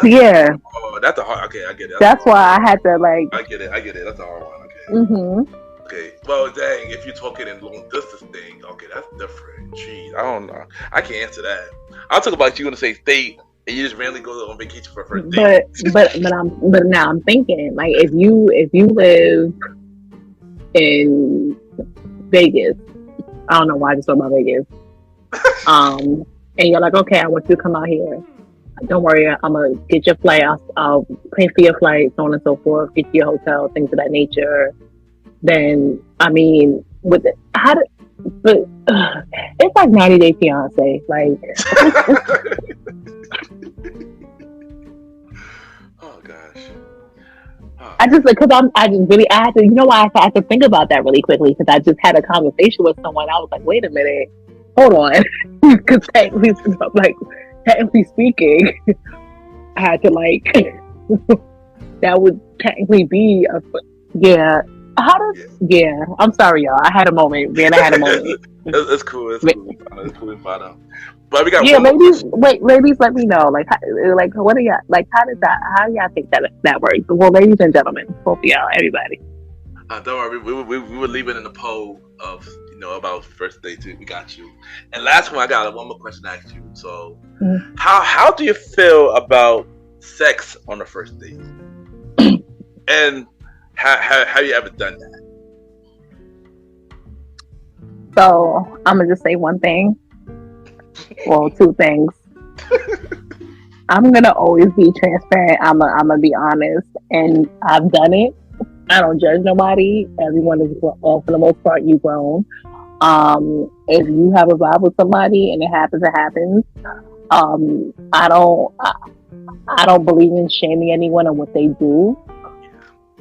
S2: Yeah.
S1: Oh, that's a hard. Okay, I get it.
S2: That's why I had to like.
S1: I get it. That's a hard one. Okay.
S2: Mm-hmm.
S1: Okay. Well, dang. If you're talking in long distance thing, okay, that's different. Jeez, I don't know. I can't answer that. I'll talk about you gonna say state. And you just randomly go on vacation for a first date.
S2: But now I'm thinking, like, if you live in Vegas, I don't know why I just thought about Vegas. And you're like, okay, I want you to come out here. Don't worry, I'm gonna get your flight. I'll pay for your flight, so on and so forth. Get you your hotel, things of that nature. Then, I mean, But it's like 90 Day Fiance. Like,
S1: Oh gosh. Oh,
S2: I just because I just really I had to, you know why I had to think about that really quickly because I just had a conversation with someone. I was like, wait a minute, hold on, because technically speaking, I had to like that would technically be a yeah. How does yeah? I'm sorry, y'all. I had a moment. Man, I had a moment.
S1: it's cool. It's cool. It's cool. But we got
S2: Yeah,
S1: one more
S2: ladies.
S1: question.
S2: Wait, ladies, let me know. Like, what do y'all like? How does that? How do y'all think that works? Well, ladies and gentlemen, both of y'all, everybody.
S1: Don't worry. We were leaving in the poll of about first date too. We got you. And last one, I got one more question to ask you. So, how do you feel about sex on the first date? And have you ever done that?
S2: So I'm gonna just say one thing. Well, two things. I'm gonna always be transparent. I'm gonna be honest, and I've done it. I don't judge nobody. Everyone is for the most part you grown. If you have a vibe with somebody and it happens, it happens. I don't believe in shaming anyone on what they do.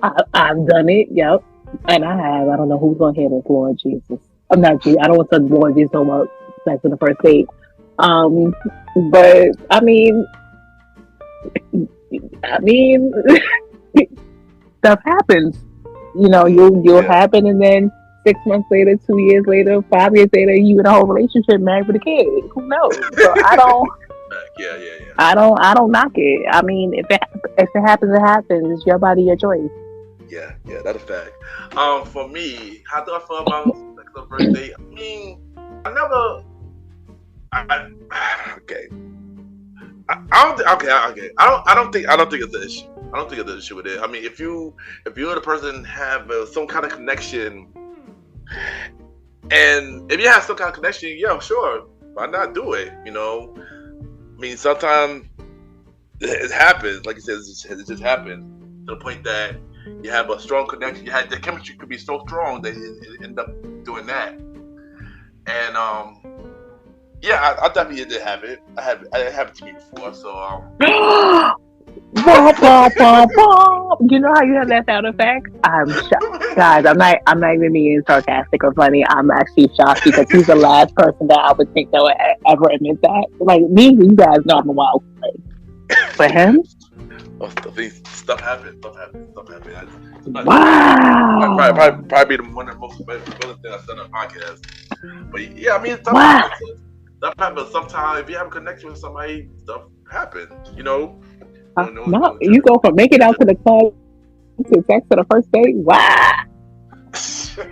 S2: I've done it, yep, and I have. I don't know who's gonna hear this, Lord Jesus. I'm not. I don't want to Lord Jesus talk about sex on the first date. But I mean, stuff happens. You'll happen, and then 6 months later, 2 years later, 5 years later, you in a whole relationship, married with a kid. Who knows? So I don't.
S1: Yeah.
S2: I don't knock it. I mean, if it happens, it happens. It's your body, your choice.
S1: Yeah, that's a fact. For me, how do I feel about sex on first date? I mean, I never. Okay. I don't think it's an issue. I don't think it's an issue with it. I mean, if you and the person have some kind of connection, and if you have some kind of connection, yeah, sure, why not do it? I mean, sometimes it happens. Like you said, it just happens to the point that you have a strong connection. The chemistry could be so strong that it end up doing that. And yeah, I definitely did have it. I had it happen to me before. So
S2: You know how you have that sound effect? I'm shocked, guys. I'm not even being sarcastic or funny. I'm actually shocked because he's the last person that I would think that would ever admit that. Like me, you guys know I'm a wild card. For him,
S1: stuff happens.
S2: Wow.
S1: Probably one of the most important things I said on the podcast. But yeah, I mean, stuff happens. Stuff happens. Sometimes if you have a connection with somebody, stuff happens. No,
S2: you go from making out to the club to sex to the first date. Wow.
S1: Stuff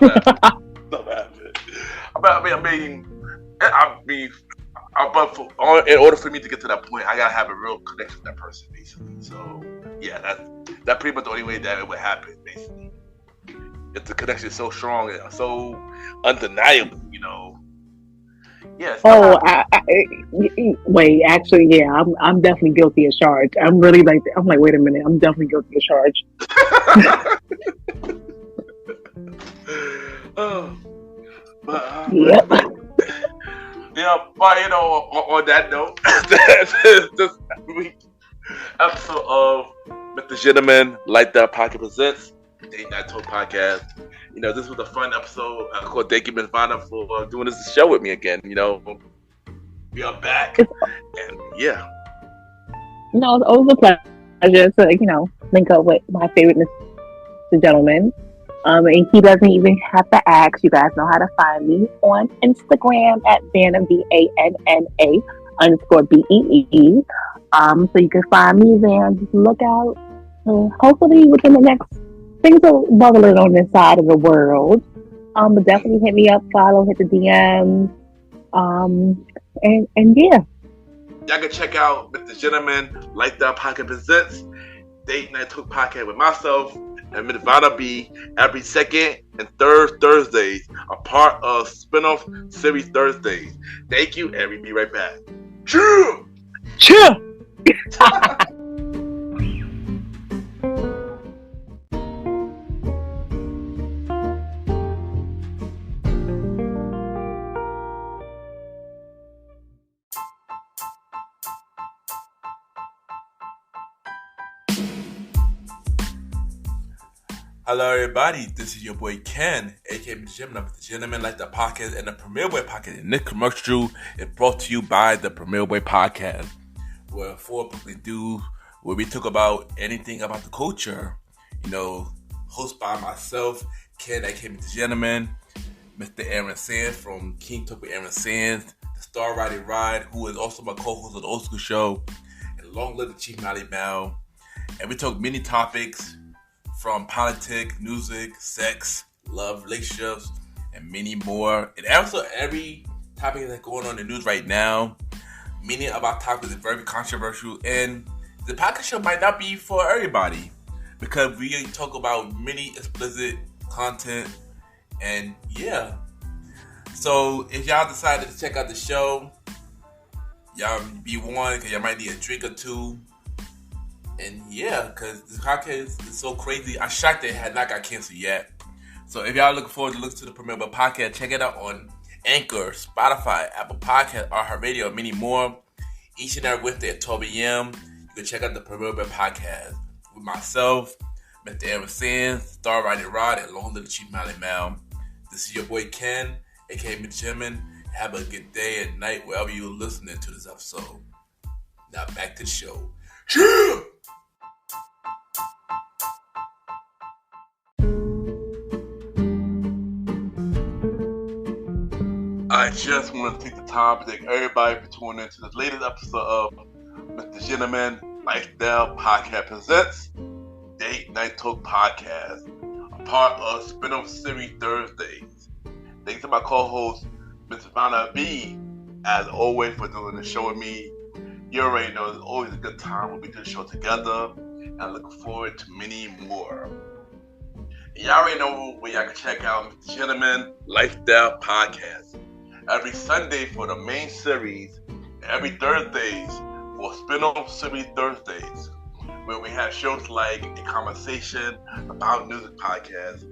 S1: happens. I mean, but in order for me to get to that point, I gotta have a real connection with that person, basically. So yeah, that's pretty much the only way that it would happen, basically. If the connection is so strong and so undeniable, Yeah.
S2: Wait. Actually, yeah, I'm definitely guilty as charged. I'm like, wait a minute, I'm definitely guilty as charged. Yep.
S1: Yeah, but on that note, this week's episode of MrGentleman Like That Pocket presents Date Night Talk Podcast. This was a fun episode. Thank you, Ms. Vanna, for doing this show with me again. We are back, and yeah.
S2: No, it's always a pleasure to link up with my favorite Mr. Gentleman. And he doesn't even have to ask. You guys know how to find me on Instagram at Vanna VANNA_BEE. So you can find me there and just look out. Hopefully within the next, things are bubbling on this side of the world. But definitely hit me up, follow, hit the DMs. And yeah.
S1: Y'all can check out MrGentleman Like That Podcast presents Date Night Talk Podcast with myself and Ms. Vanna B every second and third Thursdays, a part of Spinoff Series Thursdays. Thank you, and we'll be right back. Cheer! Hello, everybody. This is your boy Ken, aka Mr. Gentleman, like the podcast and the Premier Boy podcast. And this commercial is brought to you by the Premier Boy podcast, where where we talk about anything about the culture. Hosted by myself, Ken, aka Mr. Gentleman, Mr. Aaron Sands from King Talk with Aaron Sands, the Star Riding Ride, who is also my co-host of the Old School Show, and Long Live the Chief Molly Bell. And we talk many topics from politics, music, sex, love, relationships, and many more. And also every topic that's going on in the news right now, many of our topics are very controversial. And the podcast show might not be for everybody because we talk about many explicit content. And yeah. So if y'all decided to check out the show, y'all be warned because y'all might need a drink or two. And yeah, because this podcast is so crazy. I'm shocked that it had not got canceled yet. So if y'all looking forward to listen to the Premier Boy podcast, check it out on Anchor, Spotify, Apple Podcasts, iHeartRadio, and many more. Each and every Wednesday at 12 a.m. You can check out the Premier Boy podcast with myself, Mr. Aaron Sands, Star Riding Rod, and Long Live the Chief Molly Mal. This is your boy Ken, aka MrGentleman. Have a good day and night wherever you're listening to this episode. Now back to the show. Yeah! I just want to take the time to thank everybody for tuning into this latest episode of Mr. Gentleman Lifestyle Podcast Presents Date Night Talk Podcast, a part of Spinoff Series Thursdays. Thanks to my co-host, Ms. Vanna B, as always, for doing the show with me. You already know it's always a good time when we do the show together, and I look forward to many more. And y'all already know where y'all can check out Mr. Gentleman Lifestyle Podcast every Sunday for the main series, and every Thursdays for Spinoff Series Thursdays, where we have shows like A Conversation About Music podcast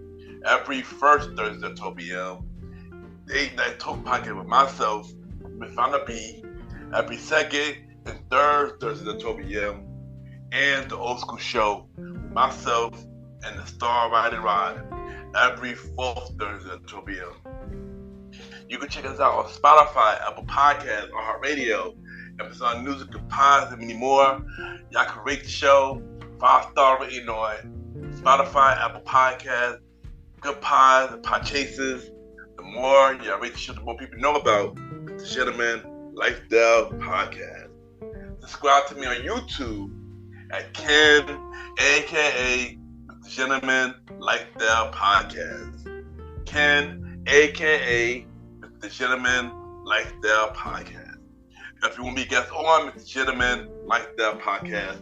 S1: every first Thursday at 12 p.m., Date Night Talk podcast with myself, Ms. Vanna B, every second and third Thursday at 12 p.m., and the Old School Show with myself and the Star Riding Rod every fourth Thursday at 12 p.m. You can check us out on Spotify, Apple Podcasts, iHeartRadio, Amazon Music, and Pods, and many more. Y'all can rate the show 5-star rating on Spotify, Apple Podcasts, Good Pods, and Podchases. The more y'all rate the show, the more people know about the Gentleman Lifestyle Podcast. Subscribe to me on YouTube at Ken, aka the Gentleman Lifestyle Podcast. Ken, aka the Gentleman Lifestyle Podcast. If you want me to guest on the Gentleman Lifestyle Podcast,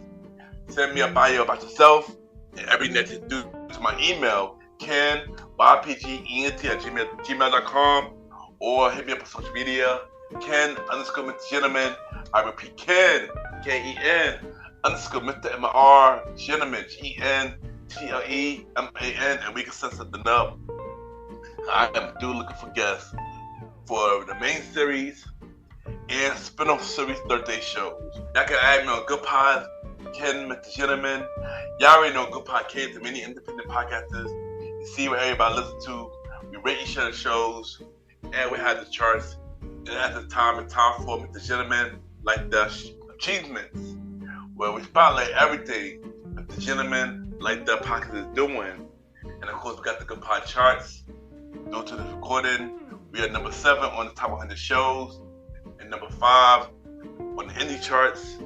S1: send me a bio about yourself and everything that you do to my email, kenYPGENT@gmail.com, or hit me up on social media, Ken_Mr. I repeat, Ken, KEN _Mr. MR Gentleman, GENTLEMAN, and we can set something up. I am looking for guests for the main series and spin-off series Thursday shows. Y'all can add me on Good Pod, Ken, Mr. Gentleman. Y'all already know Good Podcasts and many independent podcasters. You see what everybody listens to. We rate each other's shows, and we have the charts. And at the time, it's time for Mr. Gentleman, like the achievements, where we spotlight everything Mr. Gentleman, like the podcast is doing. And of course, we got the Good Pod charts. Due to the recording, we are number 7 on the top 100 shows, and number 5 on the indie charts.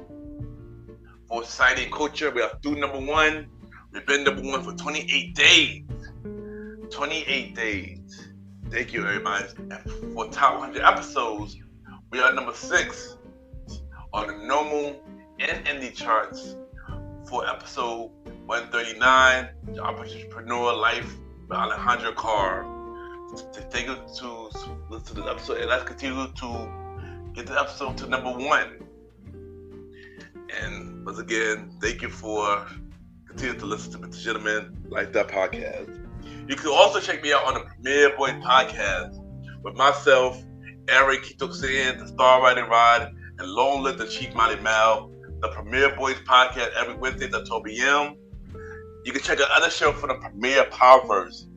S1: For society and culture, we are through number 1. We've been number 1 for 28 days. 28 days. Thank you, everybody. And for top 100 episodes, we are number 6 on the normal and indie charts for episode 139, the Entrepreneur Life by Alejandro Carr. Thank you to listen to this episode, and let's continue to get the episode to number 1. And once again, thank you for continuing to listen to Mr. Gentleman Lifestyle Podcast. You can also check me out on the Premier Boy Podcast with myself, Eric Kitoxan, the Star Riding Rod, and Long Live the Chief Molly Mal. The Premier Boys Podcast every Wednesday at 12 p.m. You can check out other show from the Premier Powers.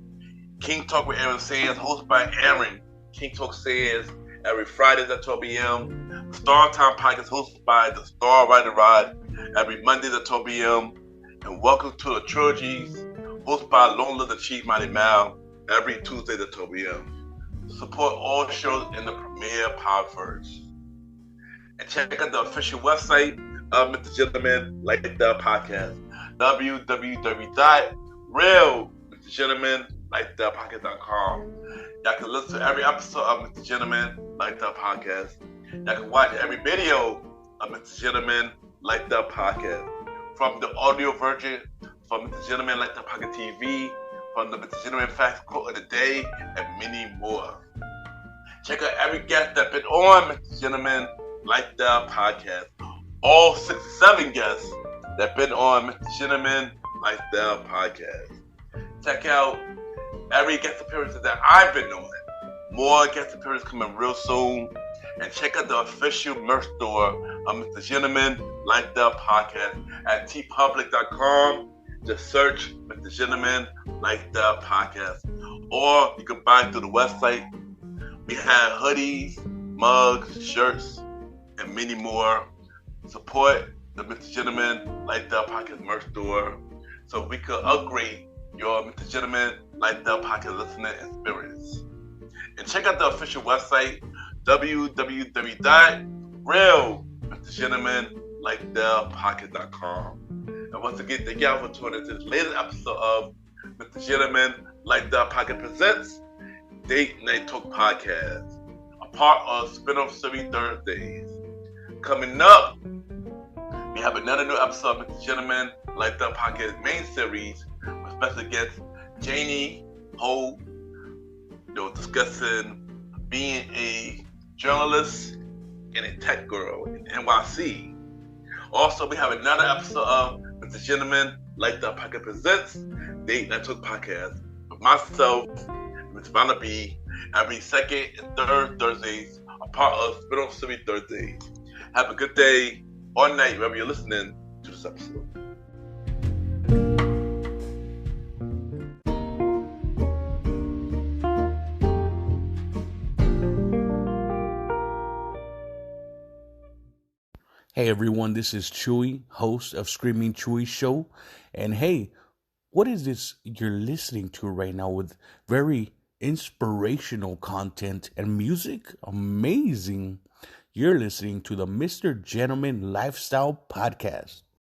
S1: King Talk with Aaron Sands, hosted by Aaron. King Talk Sands every Friday at 12 p.m. Star Time Podcast hosted by the Star Rider Rod every Monday at 12 p.m. And Welcome to the Trilogies hosted by Long Live the Chief Mighty Mal every Tuesday at 12 p.m. Support all shows in the Premier Powers. And check out the official website of Mr. Gentleman Like the Podcast. www.realmrgentlemanlikethepodcast.com. Y'all can listen to every episode of Mr. Gentleman Like the Podcast. Y'all can watch every video of Mr. Gentleman Like the Podcast. From the audio version, from Mr. Gentleman Like the Podcast TV, from the Mr. Gentleman Facts Quote of the Day, and many more. Check out every guest that's been on Mr. Gentleman Like the Podcast. All 67 guests that been on Mr. Gentleman Like the Podcast. Check out every guest appearance that I've been on. More guest appearances coming real soon. And check out the official merch store of Mr. Gentleman Like the Podcast at tpublic.com. Just search Mr. Gentleman Like the Podcast. Or you can buy it through the website. We have hoodies, mugs, shirts, and many more. Support the Mr. Gentleman Like the Podcast merch store so we could upgrade your Mr. Gentleman Like the Podcast listening experience. And check out the official website, www.realmrgentlemanlikethepodcast.com. And once again, thank y'all for tuning into this latest episode of Mr. Gentleman Like the Podcast Presents Date Night Talk Podcast, a part of Spinoff Series Thursdays. Coming up, we have another new episode of Mr. Gentleman Like the Podcast main series with special guest Janie Ho, discussing being a journalist and a tech girl in NYC. Also, we have another episode of Mr. Gentleman Like the Podcast Presents Date Night Talk Podcast with myself and Ms. Vanna B every second and third Thursdays, a part of Spinoff Series Thursdays. Have a good day or night wherever you're listening to this episode.
S4: Hey everyone, this is Chewy, host of Screaming Chewy Show. And hey, what is this you're listening to right now with very inspirational content and music? Amazing. You're listening to the Mr. Gentleman Lifestyle Podcast.